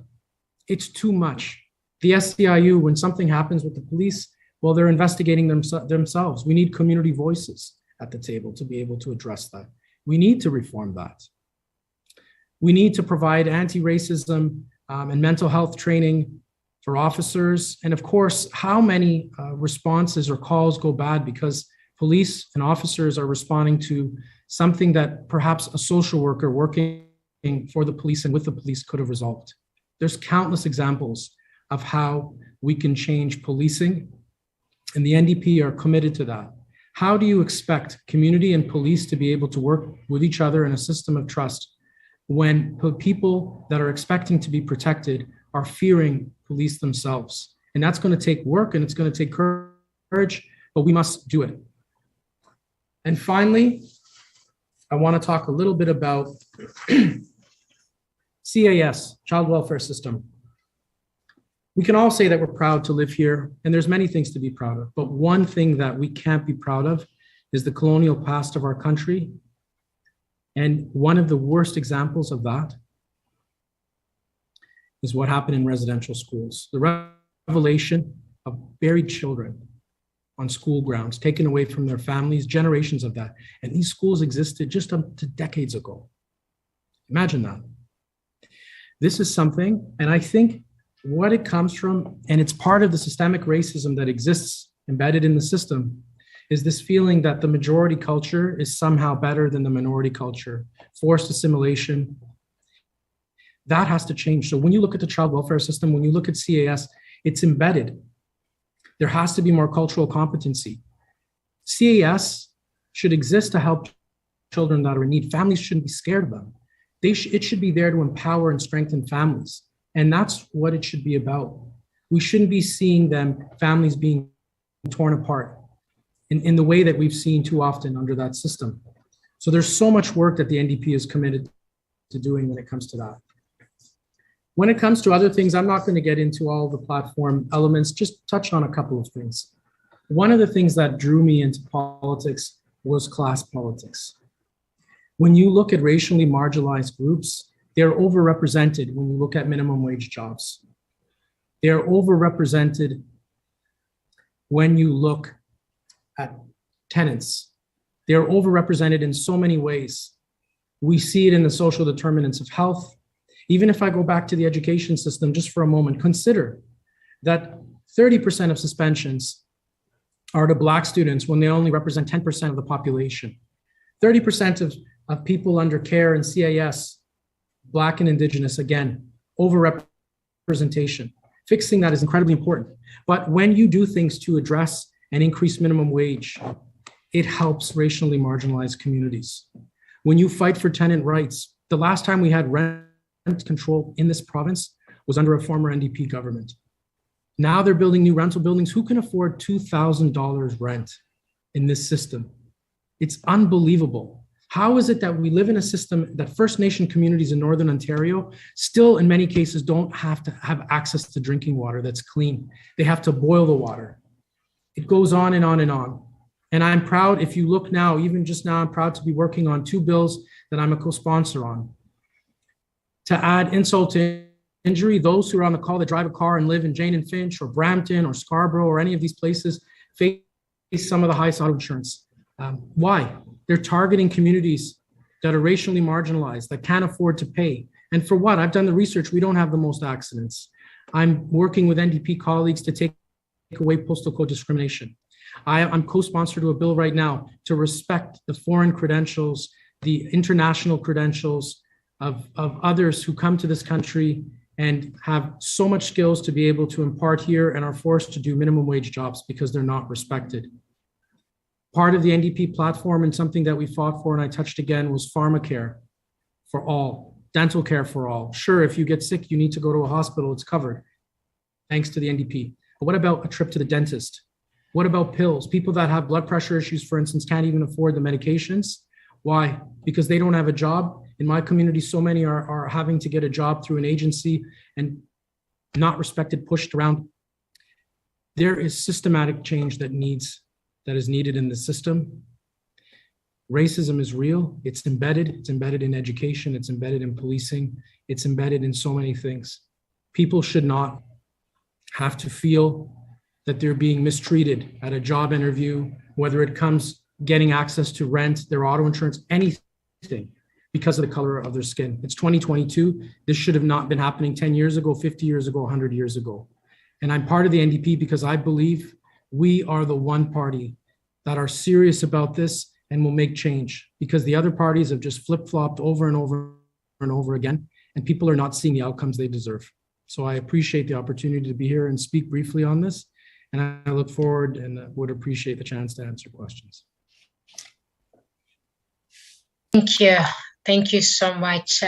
it's too much. The SEIU, when something happens with the police, well, they're investigating themselves. We need community voices at the table to be able to address that. We need to reform that. We need to provide anti-racism and mental health training for officers. And of course, how many responses or calls go bad because police and officers are responding to something that perhaps a social worker working for the police and with the police could have resolved. There's countless examples of how we can change policing and the NDP are committed to that. How do you expect community and police to be able to work with each other in a system of trust when people that are expecting to be protected are fearing police themselves? And that's going to take work and it's going to take courage, but we must do it. And finally, I want to talk a little bit about CAS, Child Welfare System. We can all say that we're proud to live here, and there's many things to be proud of, but one thing that we can't be proud of is the colonial past of our country. And one of the worst examples of that is what happened in residential schools. The revelation of buried children on school grounds, taken away from their families, generations of that. And these schools existed just up to decades ago. Imagine that. This is something, and I think what it comes from, and it's part of the systemic racism that exists embedded in the system, is this feeling that the majority culture is somehow better than the minority culture, forced assimilation. That has to change. So when you look at the child welfare system, when you look at CAS, it's embedded. There has to be more cultural competency. CAS should exist to help children that are in need. Families shouldn't be scared of them. It should be there to empower and strengthen families. And that's what it should be about. We shouldn't be seeing families being torn apart in the way that we've seen too often under that system. So there's so much work that the NDP is committed to doing when it comes to that. When it comes to other things, I'm not going to get into all the platform elements, just touch on a couple of things. One of the things that drew me into politics was class politics. When you look at racially marginalized groups, they're overrepresented when you look at minimum wage jobs. They're overrepresented when you look at tenants. They're overrepresented in so many ways. We see it in the social determinants of health. Even if I go back to the education system just for a moment, consider that 30% of suspensions are to Black students when they only represent 10% of the population. 30% of people under care in CAS, Black and Indigenous, again, overrepresentation. Fixing that is incredibly important. But when you do things to address and increase minimum wage, it helps racially marginalized communities. When you fight for tenant rights, the last time we had rent control in this province was under a former NDP government. Now they're building new rental buildings. Who can afford $2,000 rent in this system? It's unbelievable. How is it that we live in a system that First Nation communities in Northern Ontario still in many cases don't have to have access to drinking water that's clean? They have to boil the water. It goes on and on and on. And I'm proud, if you look now, even just now, I'm proud to be working on 2 bills that I'm a co-sponsor on. To add insult to injury, those who are on the call that drive a car and live in Jane and Finch or Brampton or Scarborough or any of these places face some of the highest auto insurance. Why? They're targeting communities that are racially marginalized, that can't afford to pay. And for what? I've done the research. We don't have the most accidents. I'm working with NDP colleagues to take away postal code discrimination. I'm co-sponsor to a bill right now to respect the foreign credentials, the international credentials of others who come to this country and have so much skills to be able to impart here and are forced to do minimum wage jobs because they're not respected. Part of the NDP platform and something that we fought for, and I touched again, was pharmacare for all, dental care for all. Sure, if you get sick, you need to go to a hospital, it's covered, thanks to the NDP. But what about a trip to the dentist? What about pills? People that have blood pressure issues, for instance, can't even afford the medications. Why? Because they don't have a job. In my community, so many are having to get a job through an agency and not respected, pushed around. There is systematic change that is needed in the system. Racism is real. It's embedded in education. It's embedded in policing. It's embedded in so many things. People should not have to feel that they're being mistreated at a job interview, whether it comes getting access to rent, their auto insurance, anything, because of the color of their skin. It's 2022. This should have not been happening 10 years ago, 50 years ago, 100 years ago. And I'm part of the NDP because I believe we are the one party that are serious about this and will make change, because the other parties have just flip-flopped over and over and over again, and people are not seeing the outcomes they deserve. So I appreciate the opportunity to be here and speak briefly on this. And I look forward and would appreciate the chance to answer questions.
Thank you. Thank you so much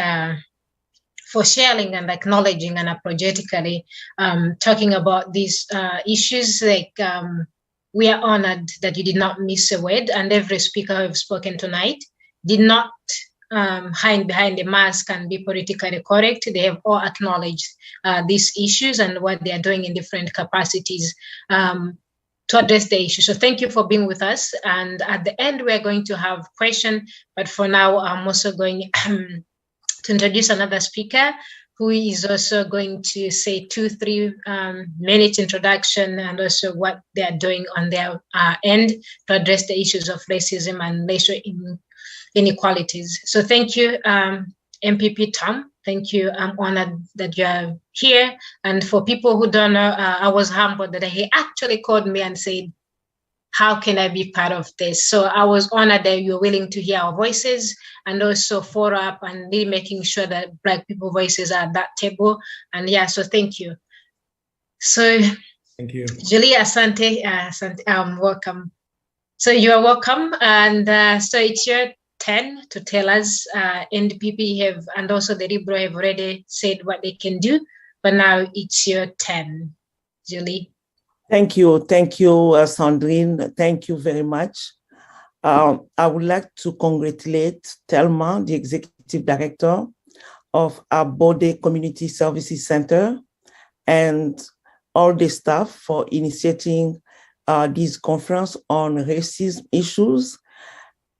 for sharing and acknowledging and apologetically talking about these issues. Like we are honored that you did not miss a word, and every speaker who have spoken tonight did not hide behind the mask and be politically correct. They have all acknowledged these issues and what they are doing in different capacities to address the issue. So thank you for being with us. And at the end, we're going to have questions, but for now, I'm also going to introduce another speaker who is also going to say 2-3 minutes introduction and also what they are doing on their end to address the issues of racism and racial inequalities. So thank you, MPP Tom. Thank you. I'm honored that you are here. And for people who don't know, I was humbled that he actually called me and said, how can I be part of this? So I was honored that you're willing to hear our voices and also follow up and really making sure that Black people voices are at that table. And yeah, so thank you. So
thank you.
Julie Asante, welcome. So you are welcome. And so it's your 10 to tell us, NDPP have, and also the Libro have already said what they can do, but now it's your 10, Julie.
Thank you, Sandrine. Thank you very much. I would like to congratulate Thelma, the Executive Director of our Bode Community Services Center, and all the staff for initiating this conference on racism issues,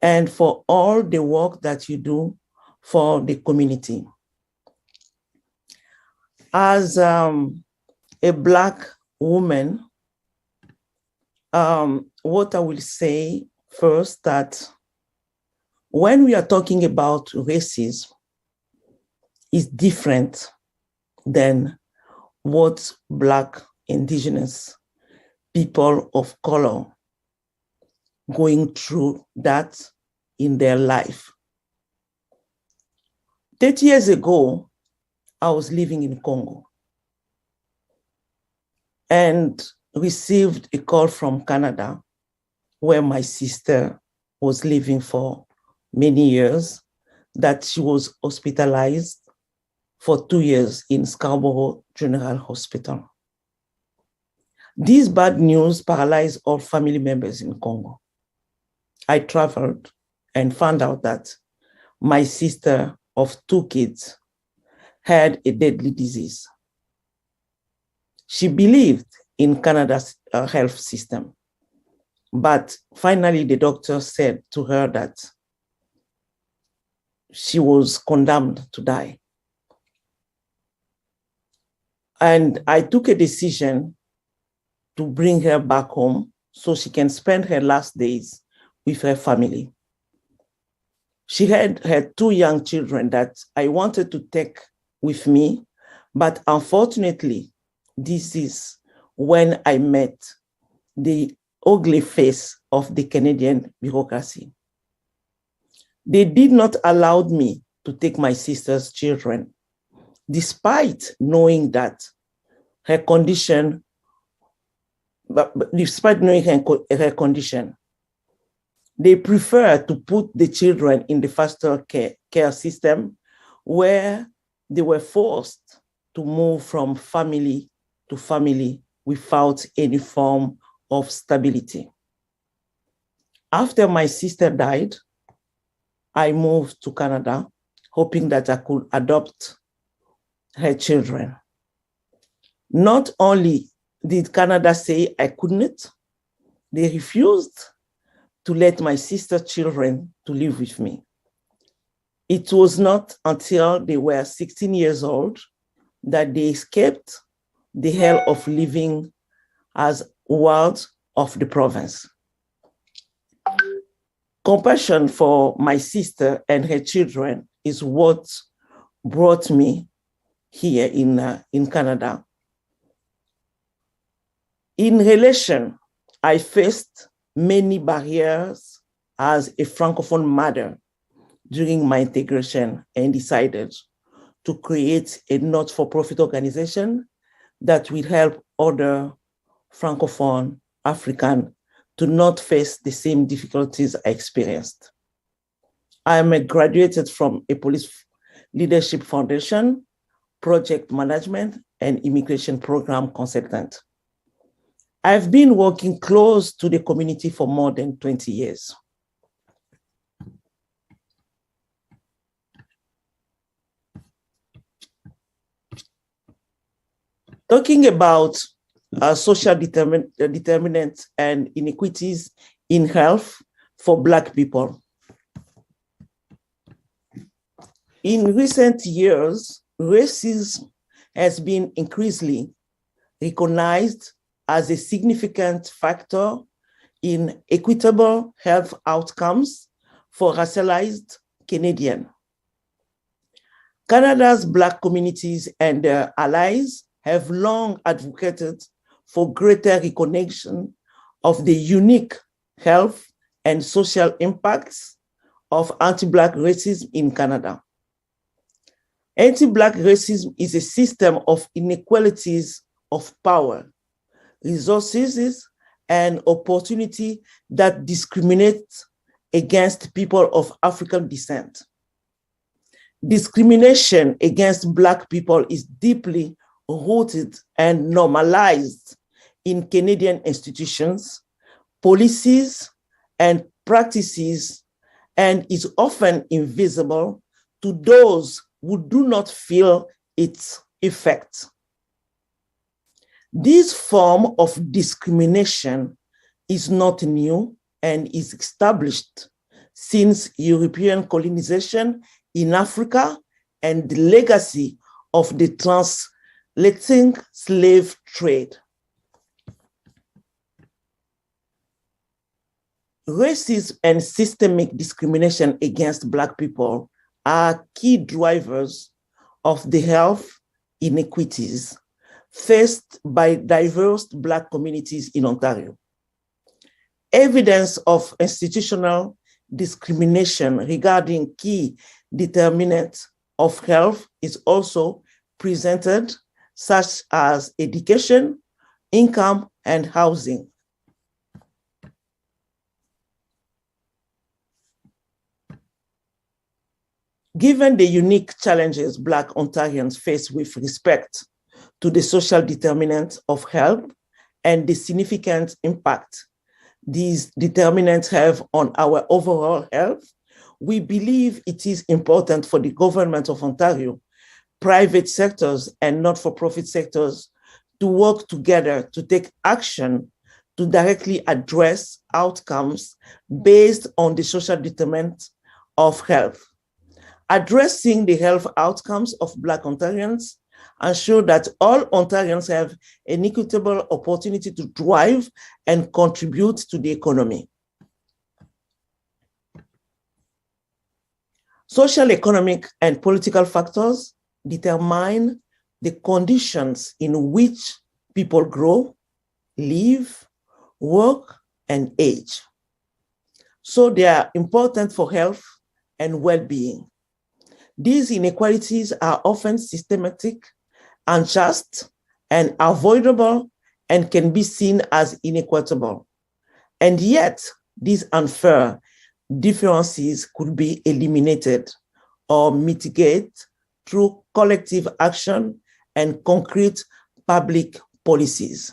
and for all the work that you do for the community. As a Black woman, what I will say first, that when we are talking about racism, is different than what Black, Indigenous people of color going through that in their life. 30 years ago, I was living in Congo and received a call from Canada, where my sister was living for many years, that she was hospitalized for 2 years in Scarborough General Hospital. This bad news paralyzed all family members in Congo. I traveled and found out that my sister of 2 kids had a deadly disease. She believed in Canada's health system, but finally the doctor said to her that she was condemned to die. And I took a decision to bring her back home so she can spend her last days with her family. She had her 2 young children that I wanted to take with me, but unfortunately, this is when I met the ugly face of the Canadian bureaucracy. They did not allow me to take my sister's children, despite knowing that her condition, her condition, they prefer to put the children in the foster care system, where they were forced to move from family to family without any form of stability. After my sister died, I moved to Canada, hoping that I could adopt her children. Not only did Canada say I couldn't, they refused to let my sister's children to live with me. It was not until they were 16 years old that they escaped the hell of living as wards of the province. Compassion for my sister and her children is what brought me here in Canada. In relation, I faced many barriers as a Francophone mother during my integration and decided to create a not-for-profit organization that will help other Francophone, African to not face the same difficulties I experienced. I am a graduated from a police leadership foundation, project management, and immigration program consultant. I've been working close to the community for more than 20 years. Talking about social determinants and inequities in health for Black people. In recent years, racism has been increasingly recognized as a significant factor in equitable health outcomes for racialized Canadians. Canada's Black communities and their allies have long advocated for greater recognition of the unique health and social impacts of anti-Black racism in Canada. Anti-Black racism is a system of inequalities of power, resources, and opportunity that discriminates against people of African descent. Discrimination against Black people is deeply rooted and normalized in Canadian institutions, policies, and practices, and is often invisible to those who do not feel its effect. This form of discrimination is not new and is established since European colonization in Africa and the legacy of the transatlantic slave trade. Racism and systemic discrimination against Black people are key drivers of the health inequities faced by diverse Black communities in Ontario. Evidence of institutional discrimination regarding key determinants of health is also presented, such as education, income, and housing. Given the unique challenges Black Ontarians face with respect to the social determinants of health and the significant impact these determinants have on our overall health, we believe it is important for the government of Ontario, private sectors, and not-for-profit sectors to work together to take action to directly address outcomes based on the social determinants of health. Addressing the health outcomes of Black Ontarians ensure that all Ontarians have an equitable opportunity to thrive and contribute to the economy. Social, economic, and political factors determine the conditions in which people grow, live, work, and age. So they are important for health and well-being. These inequalities are often systematic, unjust, and avoidable, and can be seen as inequitable. And yet, these unfair differences could be eliminated or mitigated through collective action and concrete public policies.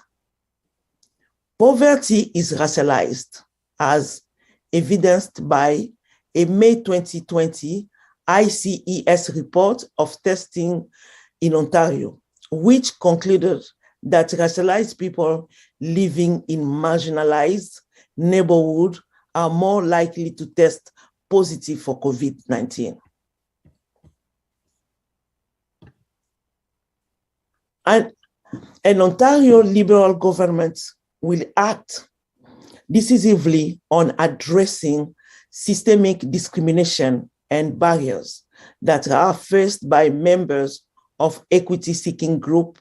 Poverty is racialized, as evidenced by a May 2020 ICES report of testing in Ontario, which concluded that racialized people living in marginalized neighborhoods are more likely to test positive for COVID-19. And an Ontario Liberal government will act decisively on addressing systemic discrimination and barriers that are faced by members of equity-seeking groups,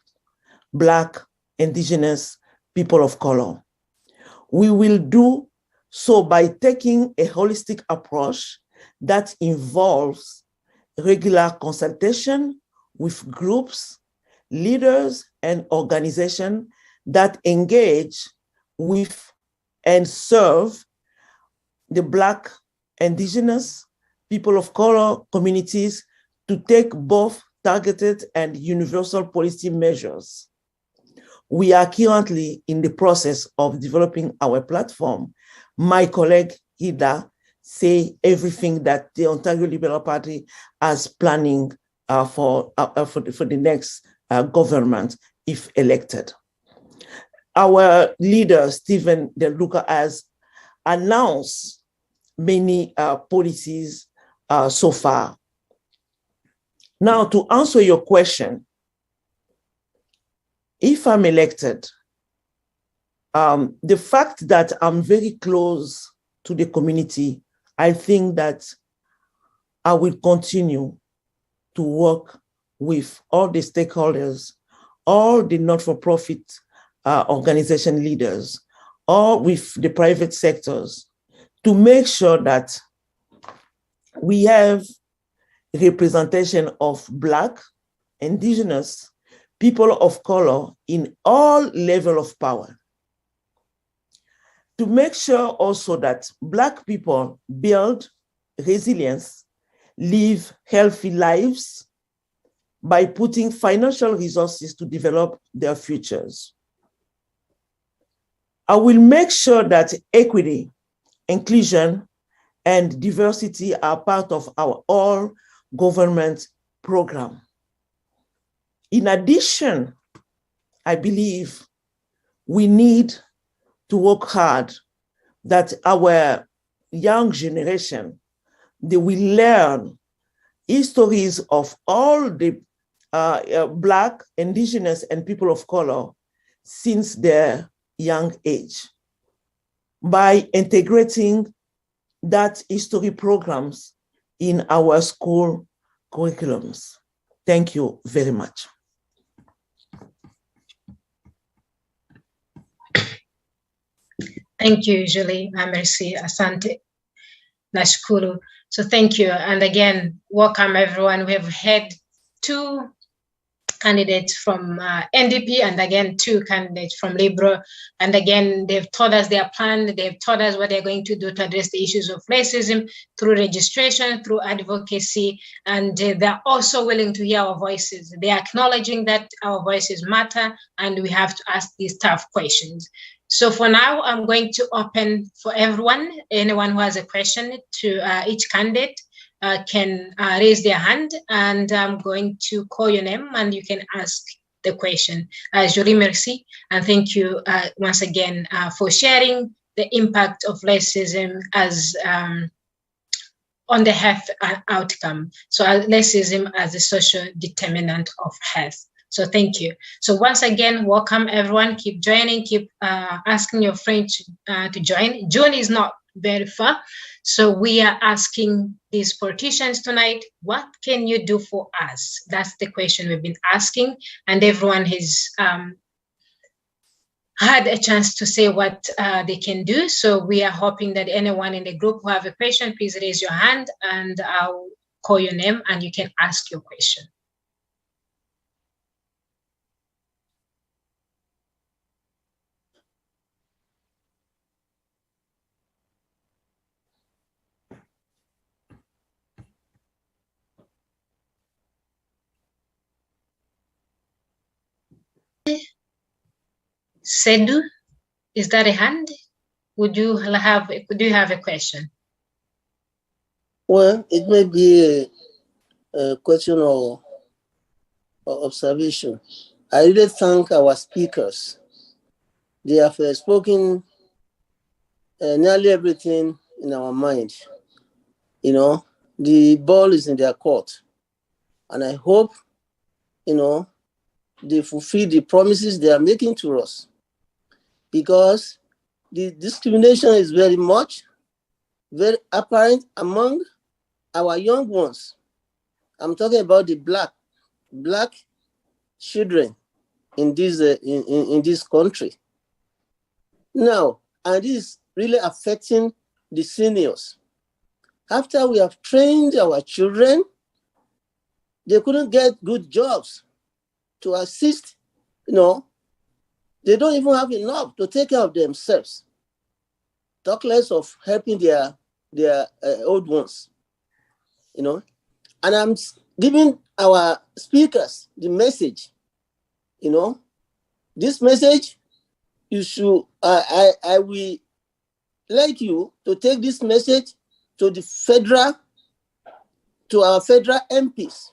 Black, Indigenous, people of color. We will do so by taking a holistic approach that involves regular consultation with groups, leaders, and organizations that engage with and serve the Black, Indigenous, people of color communities to take both targeted and universal policy measures. We are currently in the process of developing our platform. My colleague Ida say everything that the Ontario Liberal Party is planning for the next government if elected. Our leader, Stephen Del Duca, has announced many policies so far. Now, to answer your question, if I'm elected, the fact that I'm very close to the community, I think that I will continue to work with all the stakeholders, all the not-for-profit organization leaders, or with the private sectors to make sure that we have representation of Black, Indigenous, people of color in all levels of power. To make sure also that Black people build resilience, live healthy lives by putting financial resources to develop their futures. I will make sure that equity, inclusion, and diversity are part of our all government program. In addition, I believe we need to work hard that our young generation, they will learn histories of all the Black, Indigenous, and people of color since their young age by integrating that history programs in our school curriculums. Thank you very much.
Thank you, Julie. Merci, asante, nashukuru. So thank you. And again, welcome everyone. We have had 2 candidates from NDP and again 2 candidates from Liberal. And again, they've told us their plan, they've told us what they're going to do to address the issues of racism through registration, through advocacy, and they're also willing to hear our voices. They're acknowledging that our voices matter and we have to ask these tough questions. So for now, I'm going to open for everyone. Anyone who has a question to each candidate can raise their hand, and I'm going to call your name and you can ask the question. Julie, merci, and thank you once again for sharing the impact of racism as on the health outcome. So racism as a social determinant of health. So thank you. So once again, welcome everyone. Keep joining, keep asking your friends to join. June is not very far. So we are asking these politicians tonight, what can you do for us? That's the question we've been asking. And everyone has had a chance to say what they can do. So we are hoping that anyone in the group who have a question, please raise your hand and I'll call your name and you can ask your question. Sedu, is that a hand? Would you have a question?
Well, it may be a question or observation. I really thank our speakers. They have spoken nearly everything in our mind. You know, the ball is in their court. And I hope, you know, they fulfill the promises they are making to us. Because the discrimination is very apparent among our young ones. I'm talking about the black children in this country. Now, and this is really affecting the seniors. After we have trained our children, they couldn't get good jobs to assist, you know, They don't even have enough to take care of themselves. Talk less of helping their old ones, you know. And I'm giving our speakers the message, you know. This message, you should, I will like you to take this message to our federal MPs.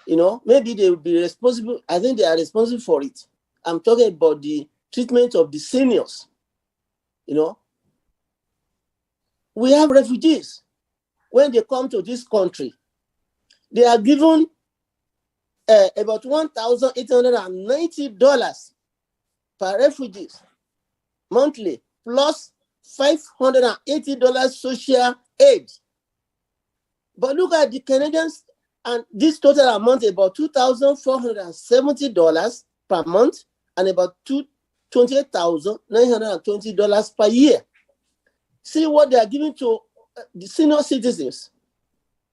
You know, maybe they will be responsible. I think they are responsible for it. I'm talking about the treatment of the seniors. You know, we have refugees. When they come to this country, they are given about $1,890 per refugees monthly, plus $580 social aid. But look at the Canadians, and this total amount is about $2,470 per month and about $28,920 per year. See what they are giving to the senior citizens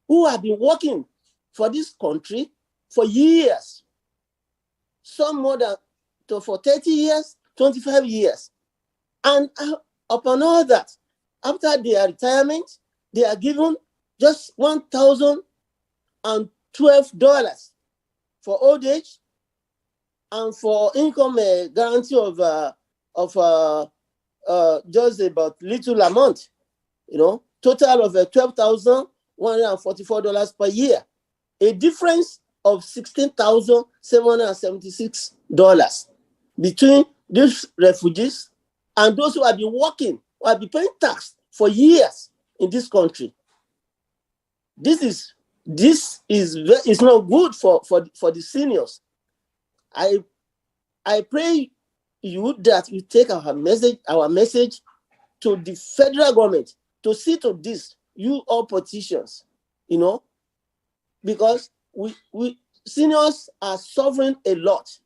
who have been working for this country for years, some more than for 30 years, 25 years. And upon all that, after their retirement, they are given just $1,012 for old age and for income guarantee of just about little amount, you know, total of $12,144 per year, a difference of $16,776 between these refugees and those who have been working, who have been paying tax for years in this country. This is not good for the seniors. I pray you that you take our message to the federal government to see to this, you all politicians, you know, because we seniors are suffering a lot.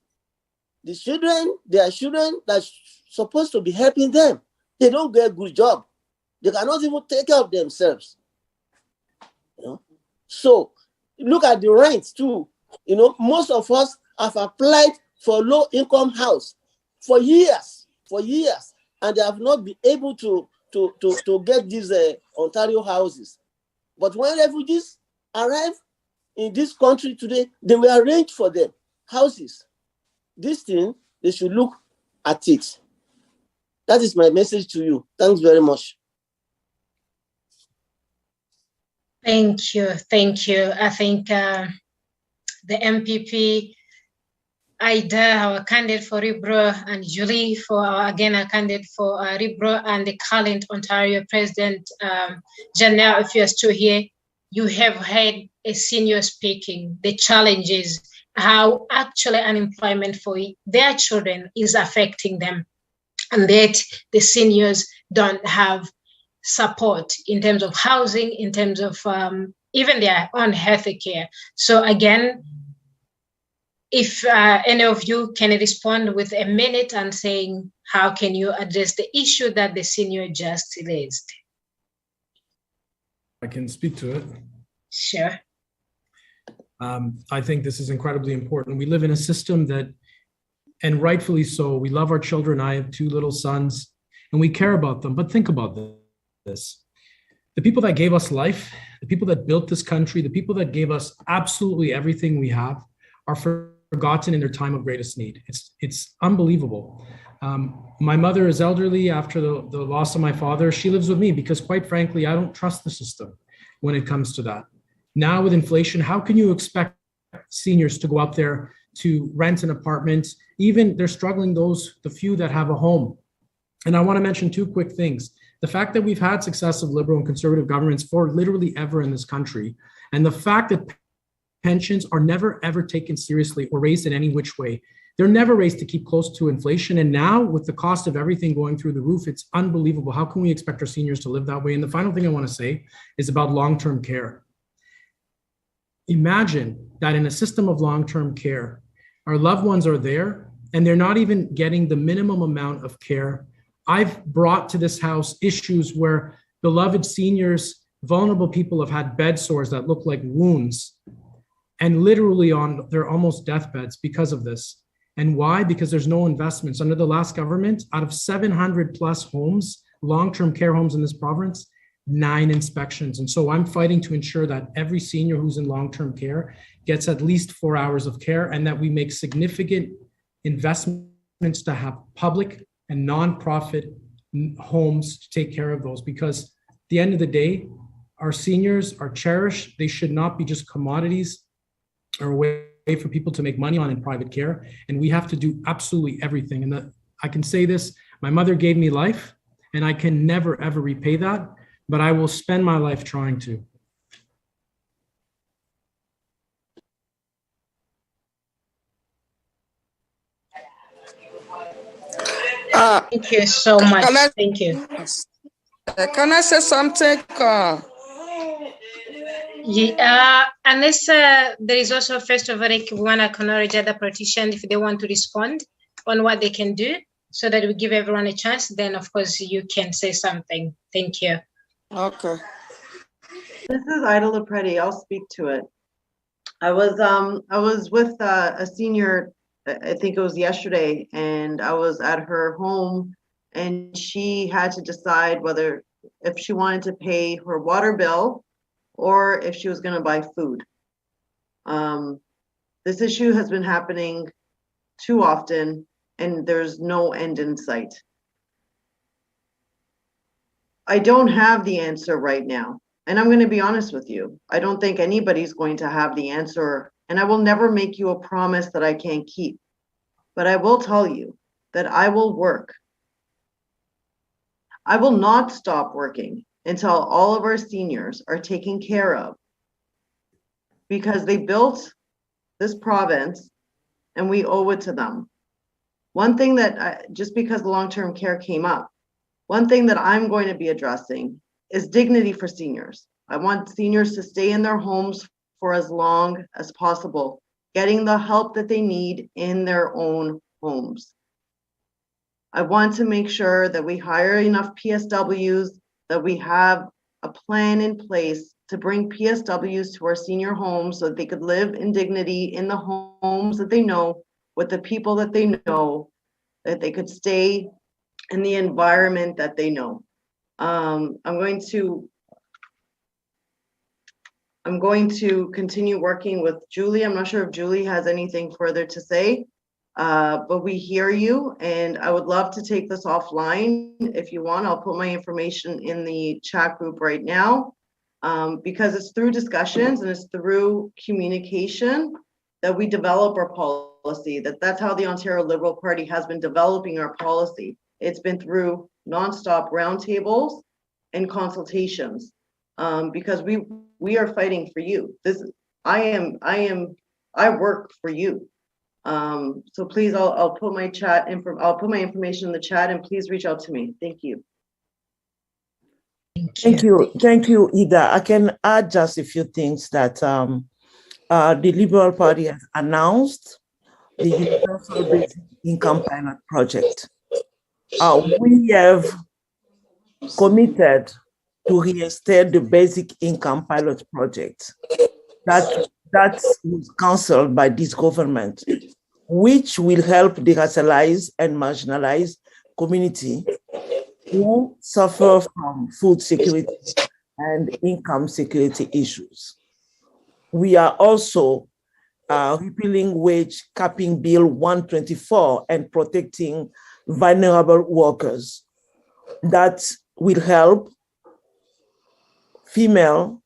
The children, their children that's supposed to be helping them, they don't get a good job. They cannot even take care of themselves. You know? So look at the rent too. You know, most of us have applied for low-income house for years, and they have not been able to get these Ontario houses. But when refugees arrive in this country today, they will arrange for them houses. This thing, they should look at it. That is my message to you. Thanks very much.
Thank you. I think the MPP, Ida, our candidate for Ribro, and Julie, for our candidate for Ribro, and the current Ontario President, Janelle, if you're still here, you have heard a senior speaking, the challenges, how actually unemployment for their children is affecting them, and that the seniors don't have support in terms of housing, in terms of even their own health care. So again, if any of you can respond with a minute and saying, how can you address the issue that the senior just raised?
I can speak to it.
Sure.
I think this is incredibly important. We live in a system that, and rightfully so, we love our children. I have 2 little sons and we care about them, but think about this. The people that gave us life, the people that built this country, the people that gave us absolutely everything we have are forgotten in their time of greatest need. It's unbelievable. My mother is elderly after the loss of my father. She lives with me because, quite frankly, I don't trust the system when it comes to that. Now with inflation, how can you expect seniors to go up there to rent an apartment? Even they're struggling, the few that have a home. And I want to mention 2 quick things. The fact that we've had successive liberal and conservative governments for literally ever in this country, and the fact that pensions are never ever taken seriously or raised in any which way. They're never raised to keep close to inflation. And now with the cost of everything going through the roof, it's unbelievable. How can we expect our seniors to live that way? And the final thing I want to say is about long-term care. Imagine that in a system of long-term care, our loved ones are there and they're not even getting the minimum amount of care. I've brought to this house issues where beloved seniors, vulnerable people have had bed sores that look like wounds and literally on their almost deathbeds because of this. And why? Because there's no investments. Under the last government, out of 700 plus homes, long-term care homes in this province, 9 inspections. And so I'm fighting to ensure that every senior who's in long-term care gets at least 4 hours of care, and that we make significant investments to have public and nonprofit homes to take care of those. Because at the end of the day, our seniors are cherished. They should not be just commodities or a way for people to make money on in private care. And we have to do absolutely everything. And I can say this, my mother gave me life, and I can never, ever repay that, but I will spend my life trying to.
Thank you so much. Thank you.
Can I say something?
Yeah, unless there is also, first of all, we want to acknowledge other politicians if they want to respond on what they can do, so that we give everyone a chance. Then, of course, you can say something. Thank you.
Okay.
This is Ida Lopretti. I'll speak to it. I was with a senior, I think it was yesterday, and I was at her home, and she had to decide whether if she wanted to pay her water bill or if she was going to buy food. This issue has been happening too often, and there's no end in sight. I don't have the answer right now. And I'm going to be honest with you. I don't think anybody's going to have the answer. And I will never make you a promise that I can't keep. But I will tell you that I will work. I will not stop working until all of our seniors are taken care of, because they built this province and we owe it to them. One thing that, just because long-term care came up, one thing that I'm going to be addressing is dignity for seniors. I want seniors to stay in their homes for as long as possible, getting the help that they need in their own homes. I want to make sure that we hire enough PSWs, that we have a plan in place to bring PSWs to our senior homes so that they could live in dignity in the homes that they know, with the people that they know, that they could stay in the environment that they know. I'm going to continue working with Julie. I'm not sure if Julie has anything further to say, but we hear you, and I would love to take this offline if you want. I'll put my information in the chat group right now, because it's through discussions and it's through communication that we develop our policy. That's how the Ontario Liberal Party has been developing our policy. It's been through nonstop roundtables and consultations, because we are fighting for you. I work for you. So please, I'll put my information in the chat, and please reach out to me. Thank you.
Thank you, Ida. I can add just a few things that the Liberal Party has announced the Universal Basic Income Pilot Project. We have committed to reinstate the Basic Income Pilot Project that was cancelled by this government, which will help the racialized and marginalized community who suffer from food security and income security issues. We are also repealing wage capping bill 124 and protecting vulnerable workers. That will help female,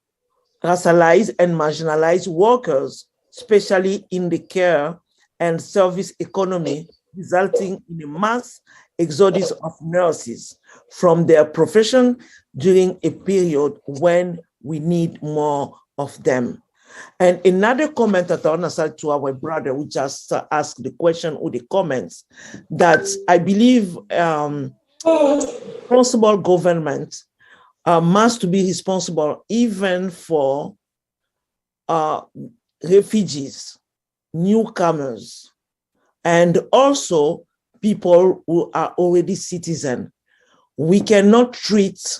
racialized and marginalized workers, especially in the care and service economy, resulting in a mass exodus of nurses from their profession during a period when we need more of them. And another comment that I want to say to our brother who just asked the question or the comments, that I believe responsible government must be responsible even for refugees, newcomers, and also people who are already citizens. We cannot treat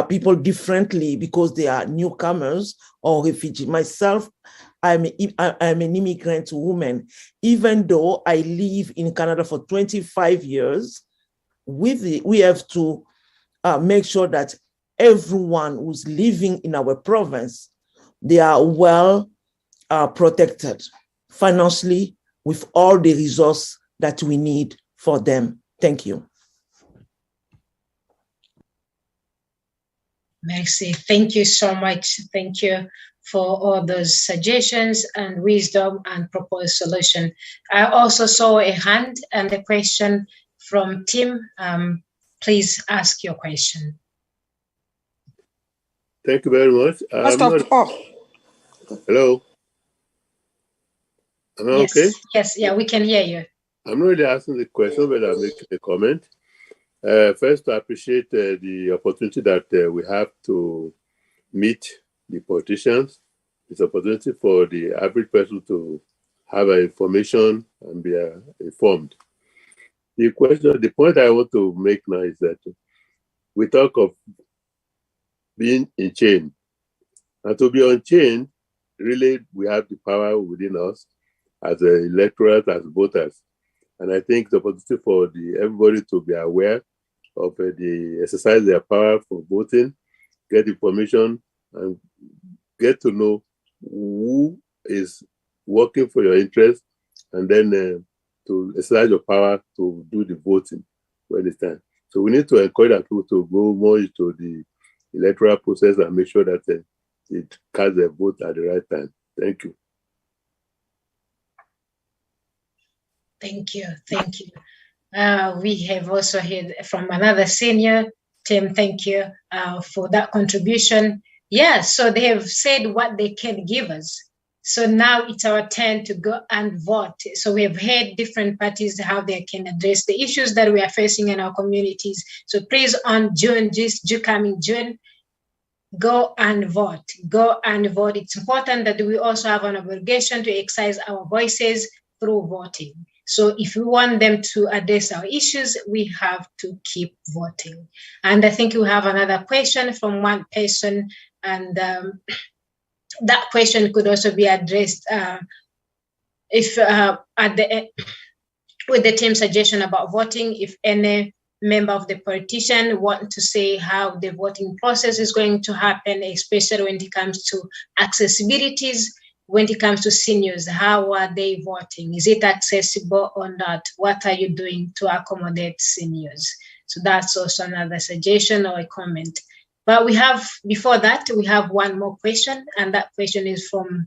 people differently because they are newcomers or refugees. Myself, I'm an immigrant woman. Even though I live in Canada for 25 years, we have to make sure that everyone who's living in our province, they are well protected financially with all the resources that we need for them. Thank you.
Merci. Thank you so much. Thank you for all those suggestions and wisdom and proposed solution. I also saw a hand and a question from Tim. Please ask your question.
Thank you very much. Hello. Am I
yes.
okay?
Yes, yeah, we can hear you.
I'm not really asking the question, but I'm making a comment. First, I appreciate the opportunity that we have to meet the politicians. It's an opportunity for the average person to have information and be informed. The point I want to make now is that we talk of being in chain. And to be unchained, really, we have the power within us as electorate, as voters. And I think the opportunity for everybody to be aware of exercise their power for voting, get information, and get to know who is working for your interest, and then to exercise your power to do the voting when it's time. So we need to encourage our people to go more into the electoral process and make sure that it casts their vote at the right time. Thank you.
Thank you. Thank you. We have also heard from another senior. Tim, thank you for that contribution. Yeah, so they have said what they can give us. So now it's our turn to go and vote. So we have heard different parties how they can address the issues that we are facing in our communities. So please, on June, coming June, go and vote. Go and vote. It's important that we also have an obligation to exercise our voices through voting. So if we want them to address our issues, we have to keep voting. And I think we have another question from one person, and that question could also be addressed if with the team suggestion about voting, if any member of the politician want to say how the voting process is going to happen, especially when it comes to accessibilities. When it comes to seniors, how are they voting? Is it accessible or not? What are you doing to accommodate seniors? So that's also another suggestion or a comment. But we have, before that, we have one more question, and that question is from,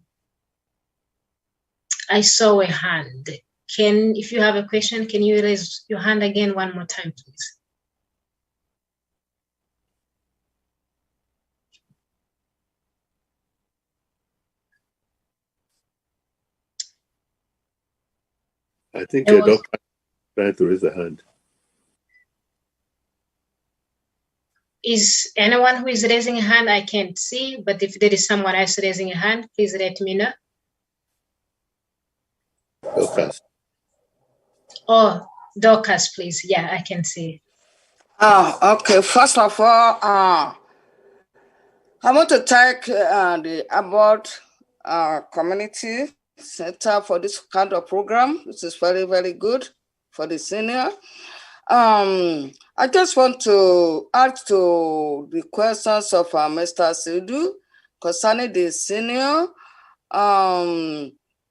I saw a hand. If you have a question, can you raise your hand again one more time, please?
I think the doctor trying to raise a hand.
Is anyone who is raising a hand? I can't see, but if there is someone else raising a hand, please let me know.
Dorcas.
Oh, Dorcas, please. Yeah, I can see.
Okay. First of all, I want to thank the Abbott Community Center for this kind of program, which is very, very good for the senior. I just want to add to the questions of Mr. Sidhu concerning the senior,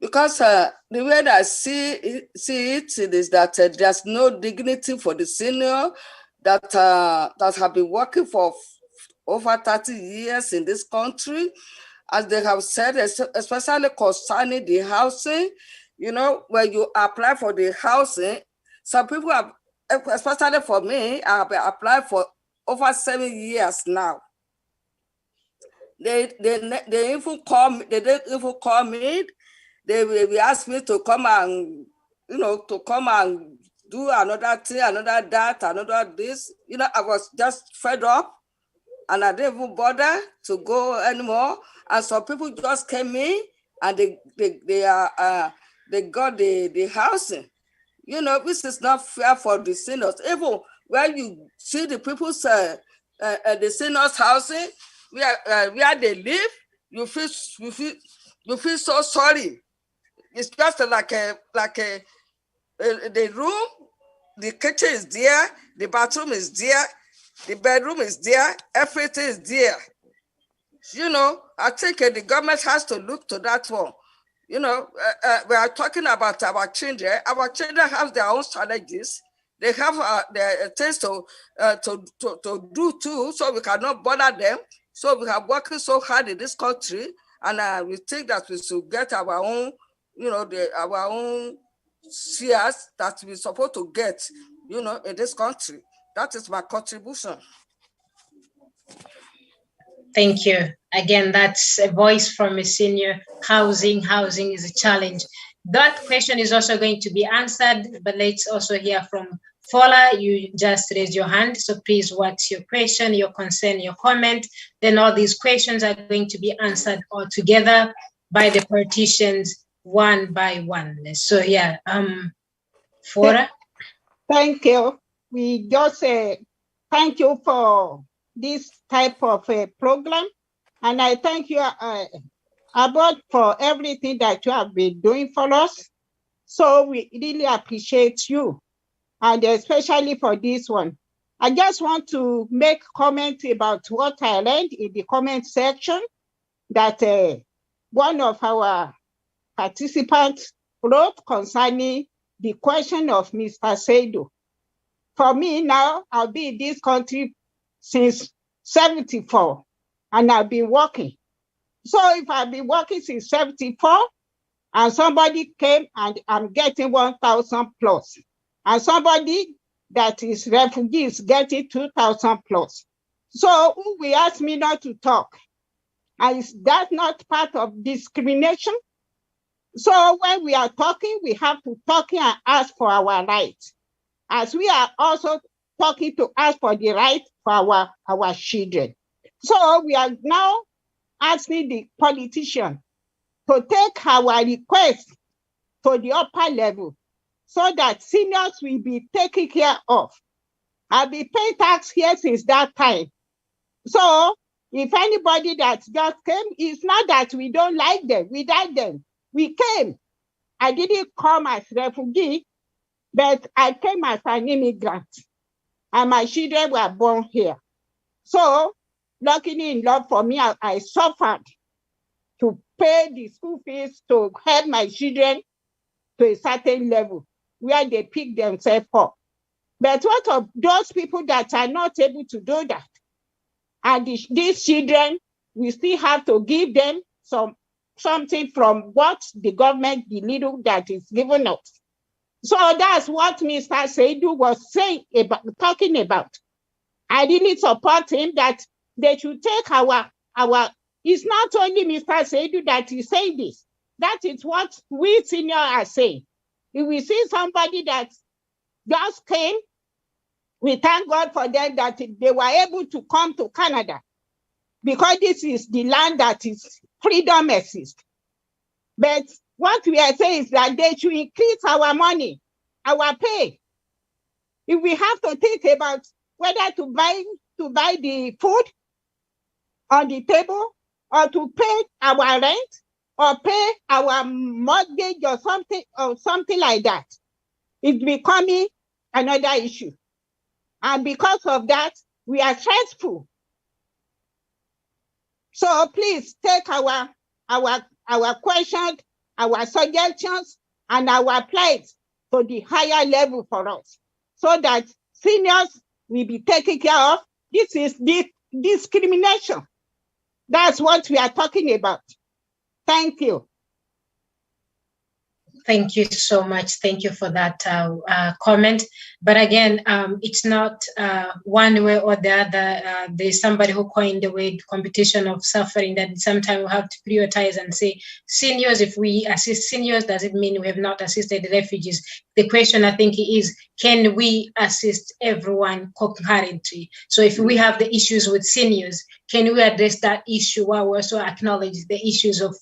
because the way that I see it is that there's no dignity for the senior that have been working for over 30 years in this country. As they have said, especially concerning the housing, when you apply for the housing, some people have, especially for me, I have applied for over 7 years now. They even call me. They didn't even call me. They asked me to come and do another thing, another that, another this. I was just fed up, and I didn't even bother to go anymore. And some people just came in and they got the housing. This is not fair for the seniors. Even when you see the people's the seniors housing where they live, you feel you feel so sorry. It's just like the room, the kitchen is there, the bathroom is there, the bedroom is there, everything is there. You know, I think the government has to look to that one. You know, we are talking about our children. Our children have their own challenges. They have their things to do too, so we cannot bother them. So we are working so hard in this country, and we think that we should get our own, you know, our own shares that we're supposed to get, you know, in this country. That is my contribution.
Thank you. Again, that's a voice from a senior. Housing is a challenge. That question is also going to be answered, but let's also hear from Fola. You just raised your hand, so please, what's your question, your concern, your comment? Then all these questions are going to be answered all together by the politicians one by one. So yeah, Fola.
Thank you. We just thank you for this type of program, and I thank you Abod for everything that you have been doing for us. So we really appreciate you, and especially for this one. I just want to make comment about what I learned in the comment section, that one of our participants wrote concerning the question of Mr. Saidu. For me now, I've been in this country since 74, and I've been working. So if I've been working since 74, and somebody came and I'm getting 1,000 plus, and somebody that is refugee is getting 2,000 plus. So who will ask me not to talk? And is that not part of discrimination? So when we are talking, we have to talk and ask for our rights, as we are also talking to ask for the right for our children. So we are now asking the politician to take our request to the upper level so that seniors will be taken care of. I've been paying tax here since that time. So if anybody that just came, it's not that we don't like them, we like them. We came. I didn't come as refugee, but I came as an immigrant, and my children were born here. So, luckily enough for me, I suffered to pay the school fees to help my children to a certain level where they pick themselves up. But what of those people that are not able to do that? And these children, we still have to give them something from what the government, the little that is given us. So that's what Mr. Saidu was talking about. I really support him that they should take our, it's not only Mr. Saidu that is saying this. That is what we seniors are saying. If we see somebody that just came, we thank God for them that they were able to come to Canada, because this is the land that is freedom exists. But what we are saying is that they should increase our money, our pay. If we have to think about whether to buy the food on the table, or to pay our rent, or pay our mortgage or something like that, it's becoming another issue. And because of that, we are stressful. So please take our questions, our suggestions, and our plights to the higher level for us, so that seniors will be taken care of. This is discrimination. That's what we are talking about. Thank you.
Thank you so much. Thank you for that comment. But again, it's not one way or the other. There's somebody who coined the word competition of suffering, that sometimes we have to prioritize and say, seniors, if we assist seniors, does it mean we have not assisted the refugees? The question, I think, is, can we assist everyone concurrently? So if we have the issues with seniors, can we address that issue while we also acknowledge the issues of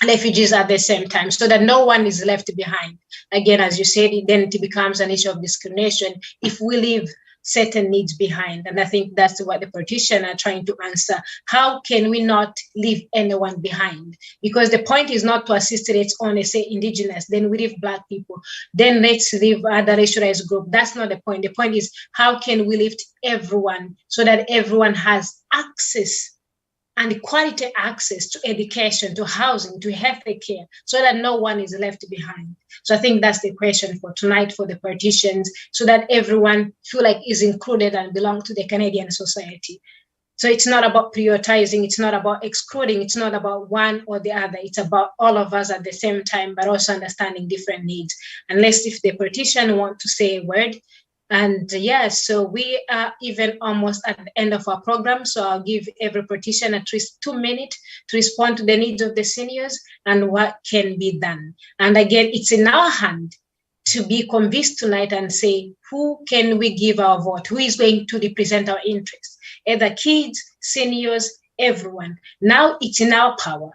refugees at the same time, so that no one is left behind? Again, as you said, then it becomes an issue of discrimination if we leave certain needs behind. And I think that's what the politicians are trying to answer. How can we not leave anyone behind? Because the point is not to assist rates only, say indigenous, then we leave Black people, then let's leave other racialized group. That's not the point. The point is, how can we lift everyone so that everyone has access and quality access to education, to housing, to health care, so that no one is left behind. So I think that's the question for tonight for the politicians, so that everyone feel like is included and belong to the Canadian society. So it's not about prioritizing, it's not about excluding, it's not about one or the other, it's about all of us at the same time, but also understanding different needs. Unless if the politician want to say a word. And yeah, so we are even almost at the end of our program. So I'll give every politician at least 2 minutes to respond to the needs of the seniors and what can be done. And again, it's in our hand to be convinced tonight and say, who can we give our vote? Who is going to represent our interests? Either kids, seniors, everyone. Now it's in our power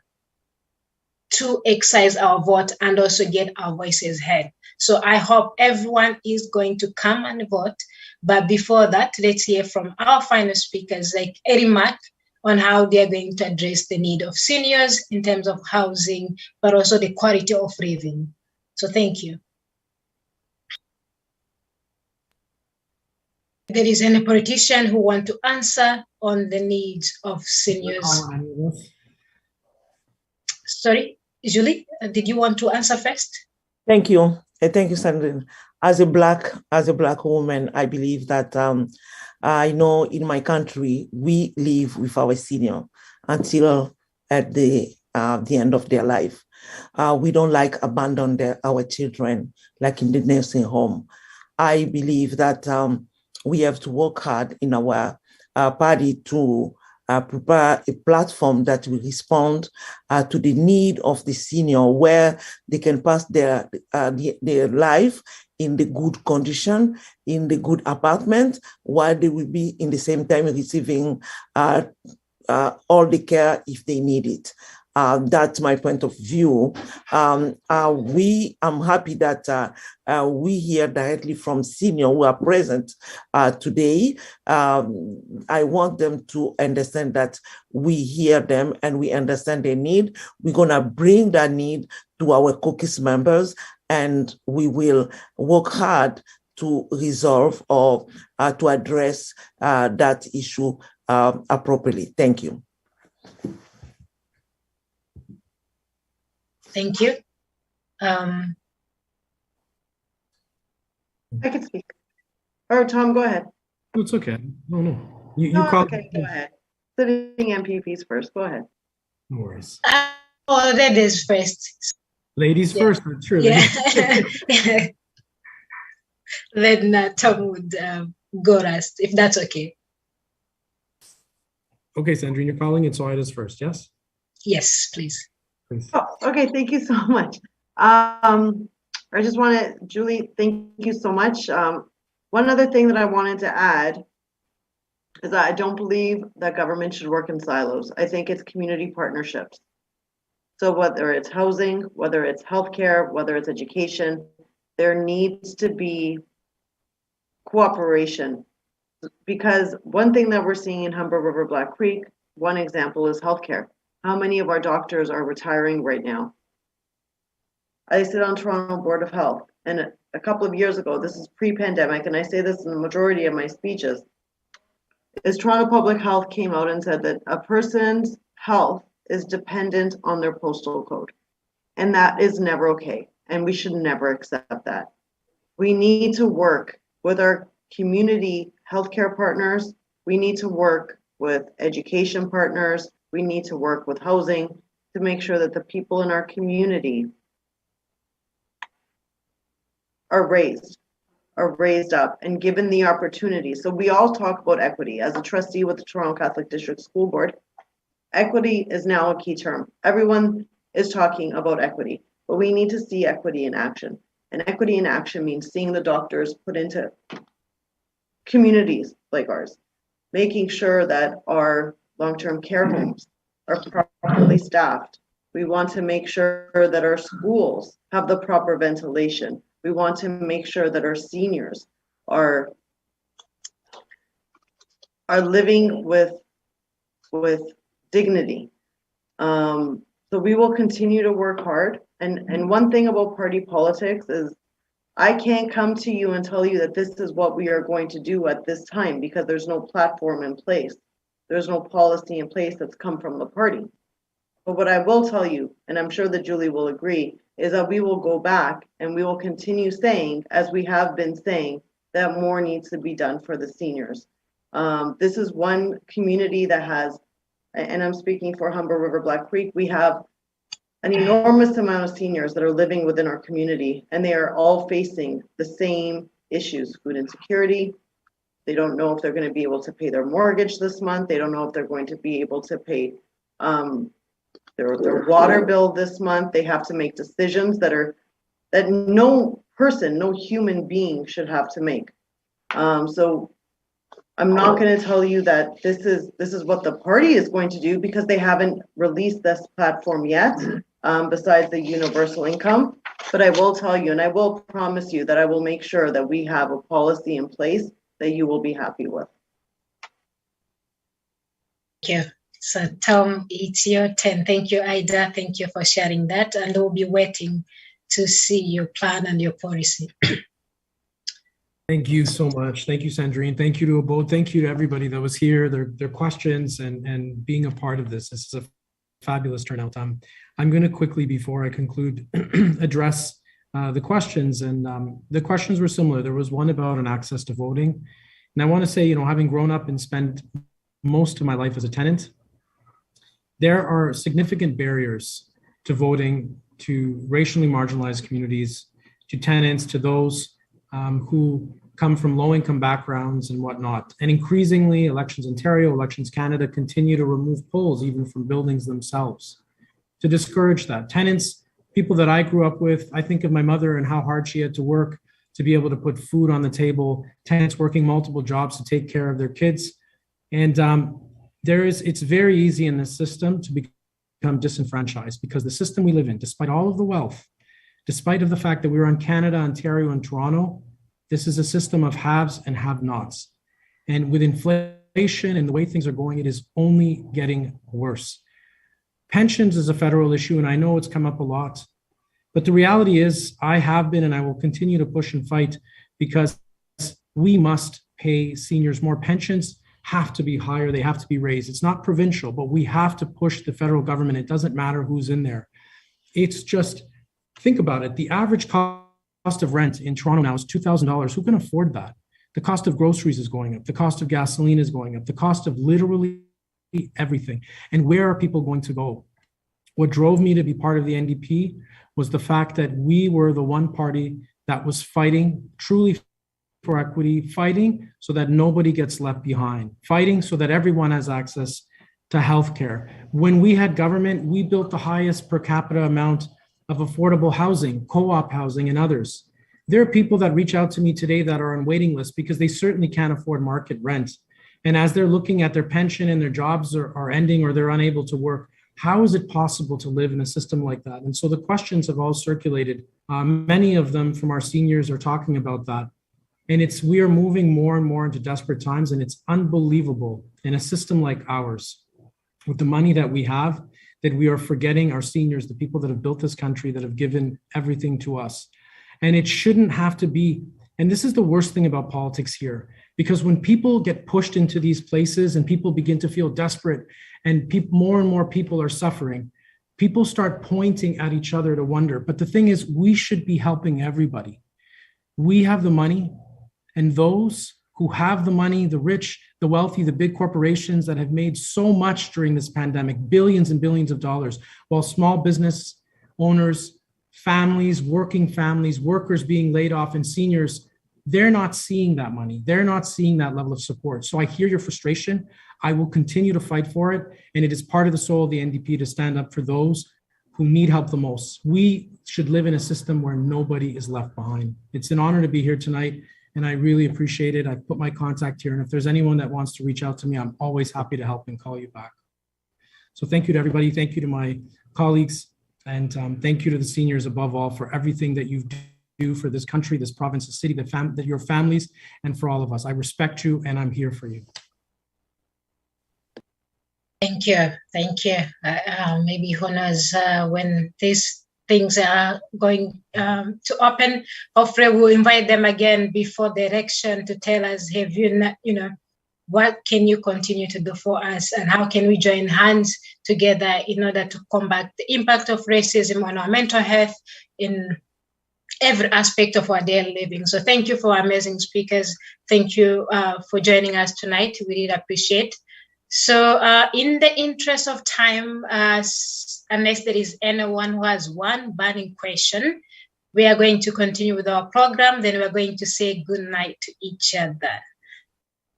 to exercise our vote and also get our voices heard. So I hope everyone is going to come and vote. But before that, let's hear from our final speakers like Eric on how they are going to address the need of seniors in terms of housing, but also the quality of living. So thank you. If there is any politician who want to answer on the needs of seniors. Sorry, Julie, did you want to answer first?
Thank you. Thank you, Sandrine. As a black woman, I believe that I know in my country, we live with our senior until at the end of their life. We don't like abandon our children like in the nursing home. I believe that we have to work hard in our party to prepare a platform that will respond to the need of the senior, where they can pass their life in the good condition, in the good apartment, while they will be in the same time receiving all the care if they need it. That's my point of view. I'm happy that we hear directly from senior who are present today. I want them to understand that we hear them and we understand their need. We're gonna bring that need to our caucus members, and we will work hard to resolve or to address that issue appropriately. Thank you.
Thank you.
I can speak. Or Tom, go ahead.
It's okay. No. You
okay, go ahead. Sitting MPPs first. Go ahead.
No worries.
Ladies first.
Ladies first, true.
Yeah. Then Tom would go last, if that's okay.
Okay, Sandrine, you're calling it, so Ida's first, yes?
Yes, please.
Oh, okay, thank you so much. I just want to, Julie, thank you so much. One other thing that I wanted to add is that I don't believe that government should work in silos. I think it's community partnerships. So whether it's housing, whether it's healthcare, whether it's education, there needs to be cooperation. Because one thing that we're seeing in Humber River Black Creek, one example is healthcare. How many of our doctors are retiring right now? I sit on Toronto Board of Health, and a couple of years ago, this is pre-pandemic, and I say this in the majority of my speeches, is Toronto Public Health came out and said that a person's health is dependent on their postal code. And that is never okay, and we should never accept that. We need to work with our community healthcare partners. We need to work with education partners. We need to work with housing to make sure that the people in our community are raised up and given the opportunity. So we all talk about equity. As a trustee with the Toronto Catholic District School Board, equity is now a key term. Everyone is talking about equity, but we need to see equity in action. And equity in action means seeing the doctors put into communities like ours, making sure that our long-term care homes are properly staffed. We want to make sure that our schools have the proper ventilation. We want to make sure that our seniors are are living with dignity. So we will continue to work hard. And one thing about party politics is I can't come to you and tell you that this is what we are going to do at this time, because there's no platform in place. There's no policy in place that's come from the party. But what I will tell you, and I'm sure that Julie will agree, is that we will go back and we will continue saying, as we have been saying, that more needs to be done for the seniors. This is one community that has, and I'm speaking for Humber River Black Creek, we have an enormous amount of seniors that are living within our community, and they are all facing the same issues: food insecurity. They don't know if they're going to be able to pay their mortgage this month. They don't know if they're going to be able to pay their water bill this month. They have to make decisions that no person, no human being should have to make. So I'm not going to tell you that this is what the party is going to do, because they haven't released this platform yet, besides the universal income. But I will tell you, and I will promise you, that I will make sure that we have a policy in place that you will be happy with.
Thank you. So Tom, it's your turn. Thank you, Ida. Thank you for sharing that. And we'll be waiting to see your plan and your policy.
Thank you so much. Thank you, Sandrine. Thank you to Abode. Thank you to everybody that was here, their questions and being a part of this. This is a fabulous turnout. I'm going to quickly, before I conclude, address the questions. And the questions were similar. There was one about an access to voting. And I want to say, having grown up and spent most of my life as a tenant, there are significant barriers to voting to racially marginalized communities, to tenants, to those who come from low-income backgrounds and whatnot. And increasingly, Elections Ontario, Elections Canada continue to remove polls even from buildings themselves to discourage that. Tenants, people that I grew up with, I think of my mother and how hard she had to work to be able to put food on the table, tenants working multiple jobs to take care of their kids. And it's very easy in this system to become disenfranchised, because the system we live in, despite all of the wealth, despite of the fact that we're in Canada, Ontario, and Toronto, this is a system of haves and have-nots. And with inflation and the way things are going, it is only getting worse. Pensions is a federal issue, and I know it's come up a lot. But the reality is, I have been and I will continue to push and fight, because we must pay seniors more. Pensions have to be higher. They have to be raised. It's not provincial, but we have to push the federal government. It doesn't matter who's in there. It's just, think about it. The average cost of rent in Toronto now is $2,000. Who can afford that? The cost of groceries is going up. The cost of gasoline is going up. The cost of literally everything. And where are people going to go? What drove me to be part of the NDP was the fact that we were the one party that was fighting truly for equity, fighting so that nobody gets left behind, fighting so that everyone has access to healthcare. When we had government, we built the highest per capita amount of affordable housing, co-op housing, and others. There are people that reach out to me today that are on waiting lists because they certainly can't afford market rent. And as they're looking at their pension and their jobs are ending or they're unable to work, how is it possible to live in a system like that? And so the questions have all circulated. Many of them from our seniors are talking about that. And we are moving more and more into desperate times, and it's unbelievable in a system like ours, with the money that we have, that we are forgetting our seniors, the people that have built this country, that have given everything to us. And it shouldn't have to be, and this is the worst thing about politics here, because when people get pushed into these places and people begin to feel desperate and more and more people are suffering, people start pointing at each other to wonder. But the thing is, we should be helping everybody. We have the money, and those who have the money, the rich, the wealthy, the big corporations that have made so much during this pandemic, billions and billions of dollars, while small business owners, families, working families, workers being laid off, and seniors, they're not seeing that money. They're not seeing that level of support. So I hear your frustration. I will continue to fight for it. And it is part of the soul of the NDP to stand up for those who need help the most. We should live in a system where nobody is left behind. It's an honor to be here tonight, and I really appreciate it. I've put my contact here, and if there's anyone that wants to reach out to me, I'm always happy to help and call you back. So thank you to everybody. Thank you to my colleagues, and thank you to the seniors above all for everything that you do for this country, this province, the city, your families, and for all of us. I respect you, and I'm here for you.
Thank you. Maybe who knows when these things are going to open. Hopefully, we'll invite them again before the election to tell us, have you, what can you continue to do for us, and how can we join hands together in order to combat the impact of racism on our mental health in every aspect of our daily living. So thank you for our amazing speakers. Thank you for joining us tonight. We really appreciate. So in the interest of time, unless there is anyone who has one burning question, we are going to continue with our program. Then we're going to say good night to each other.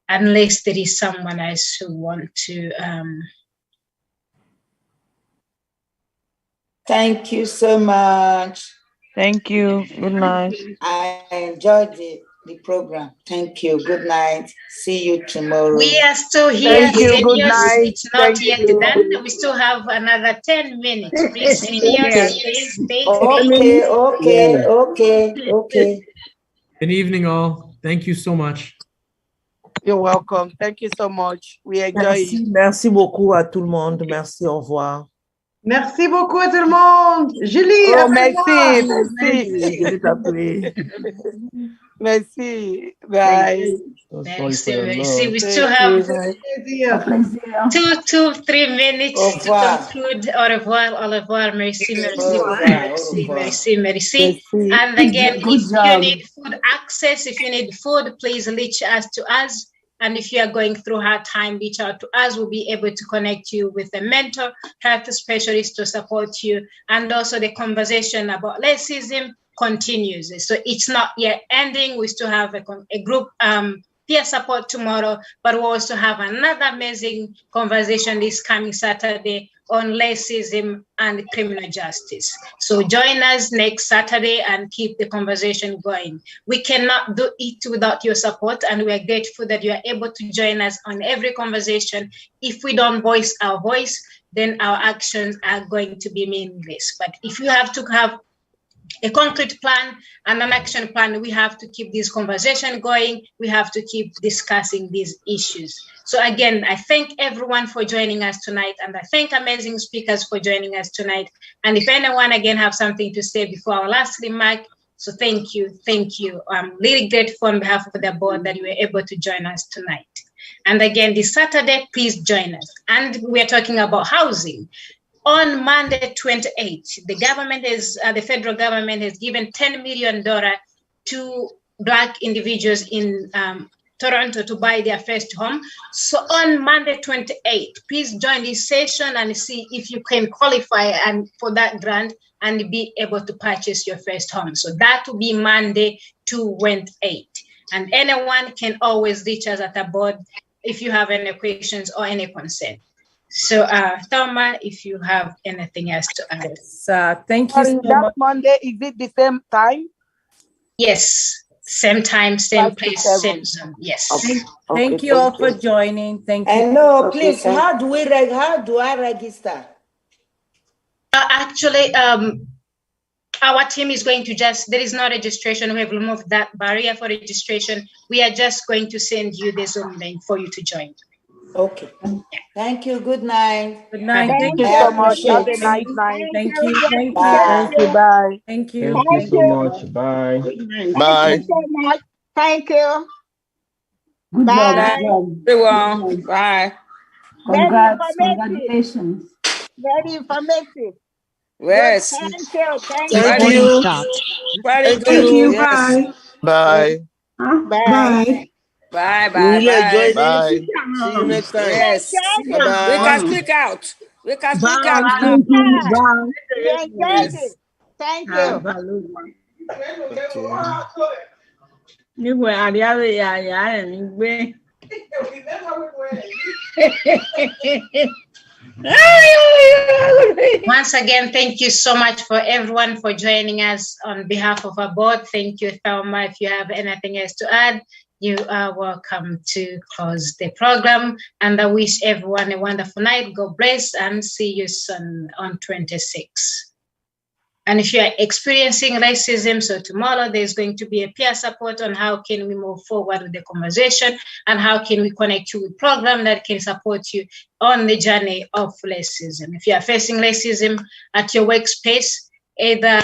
Unless there is someone else who want to.
Thank you so much.
Thank you. Good night.
I enjoyed the program. Thank you. Good night. See you tomorrow.
We are still here.
Thank you. Good night.
It's not yet done. We still have another 10 minutes. Please, seniors, please stay.
Okay.
Good evening, all. Thank you so much.
You're welcome. Thank you so much. We enjoy it.
Merci beaucoup à tout le monde. Merci, au revoir.
Merci beaucoup à tout le monde. Julie,
merci. Bye.
Merci. We still have 2-3 minutes to conclude. Au revoir. Merci. And again, if you need food access, if you need food, please reach us to us. And if you are going through hard time, reach out to us. We'll be able to connect you with a mental health specialist to support you. And also the conversation about racism continues. So it's not yet ending. We still have a group peer support tomorrow, but we'll also have another amazing conversation this coming Saturday on racism and criminal justice. So join us next Saturday and keep the conversation going. We cannot do it without your support, and we are grateful that you are able to join us on every conversation. If we don't voice our voice, then our actions are going to be meaningless. But if you have to have a concrete plan and an action plan, we have to keep this conversation going. We have to keep discussing these issues. So again, I thank everyone for joining us tonight, and I thank amazing speakers for joining us tonight. And if anyone again have something to say before our last remark, so thank you. I'm really grateful on behalf of the board that you were able to join us tonight. And again, this Saturday, please join us. And we're talking about housing. On Monday, 28th, the federal government has given $10 million to Black individuals in Toronto to buy their first home. So on Monday, 28th, please join this session and see if you can qualify for that grant and be able to purchase your first home. So that will be Monday, 28th. And anyone can always reach us at the board if you have any questions or any concern. So, Thelma, if you have anything else to add.
Yes, thank you so much. Monday, is it the same time?
Yes, same time, same place, same zone. Yes.
Thank you all for joining. Thank you.
And no, please, how do I register?
Actually, our team is going to there is no registration. We have removed that barrier for registration. We are just going to send you the Zoom link for you to join.
Okay. Thank you. Good night.
Good night. Thank you so much. Have a nice night. Thank you. Thank you. Bye. Thank you.
Thank you so much. Bye.
Bye. Thank you so much. Thank you.
Good
Bye.
Everyone. Bye.
Congratulations. Very informative.
Yes.
Thank you.
Thank you.
Bye.
Bye.
Bye.
Bye.
Really enjoyed
Bye.
it. See you next time.
Yes.
Bye.
We can speak out. We can speak out.
Thank you. Thank
you. Once again, thank you so much for everyone for joining us on behalf of our board. Thank you, Thelma. If you have anything else to add, you are welcome to close the program. And I wish everyone a wonderful night. God bless and see you soon on 26. And if you are experiencing racism, so tomorrow there's going to be a peer support on how can we move forward with the conversation and how can we connect you with program that can support you on the journey of racism. If you are facing racism at your workspace, either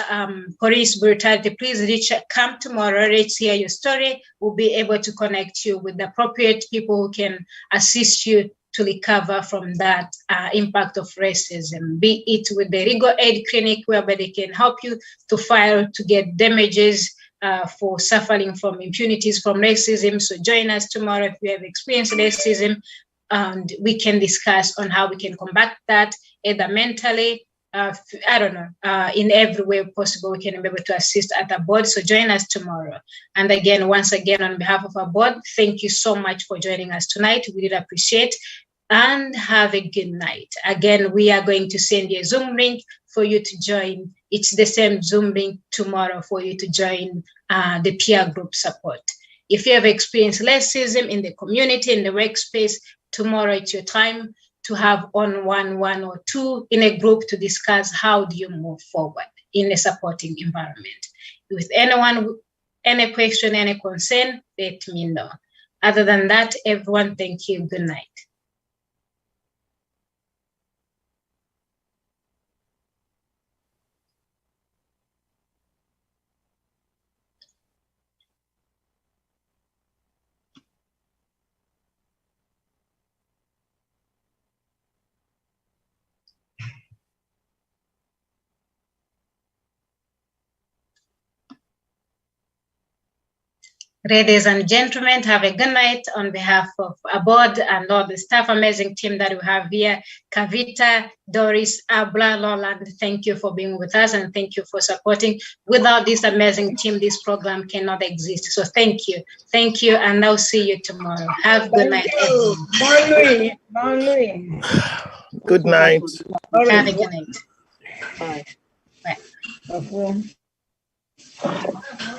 police brutality, please come tomorrow, let's hear your story. We'll be able to connect you with the appropriate people who can assist you to recover from that impact of racism, be it with the Legal Aid Clinic, whereby they can help you to file to get damages for suffering from impunities from racism. So join us tomorrow if you have experienced racism, and we can discuss on how we can combat that, either mentally, in every way possible. We can be able to assist at our board. So join us tomorrow. And again, once again, on behalf of our board, thank you so much for joining us tonight. We really appreciate, and have a good night. Again, we are going to send you a Zoom link for you to join. It's the same Zoom link tomorrow for you to join the peer group support. If you have experienced racism in the community, in the workspace, tomorrow it's your time to have on one or two in a group to discuss how do you move forward in a supporting environment. With anyone, any question, any concern, let me know. Other than that, everyone, thank you. Good night. Ladies and gentlemen, have a good night on behalf of our board and all the staff, amazing team that we have here. Kavita, Doris, Abla, Roland, thank you for being with us and thank you for supporting. Without this amazing team, this program cannot exist. So thank you. Thank you, and I'll see you tomorrow. Have a good night.
Good night.
Have a good night.
Bye.
Bye.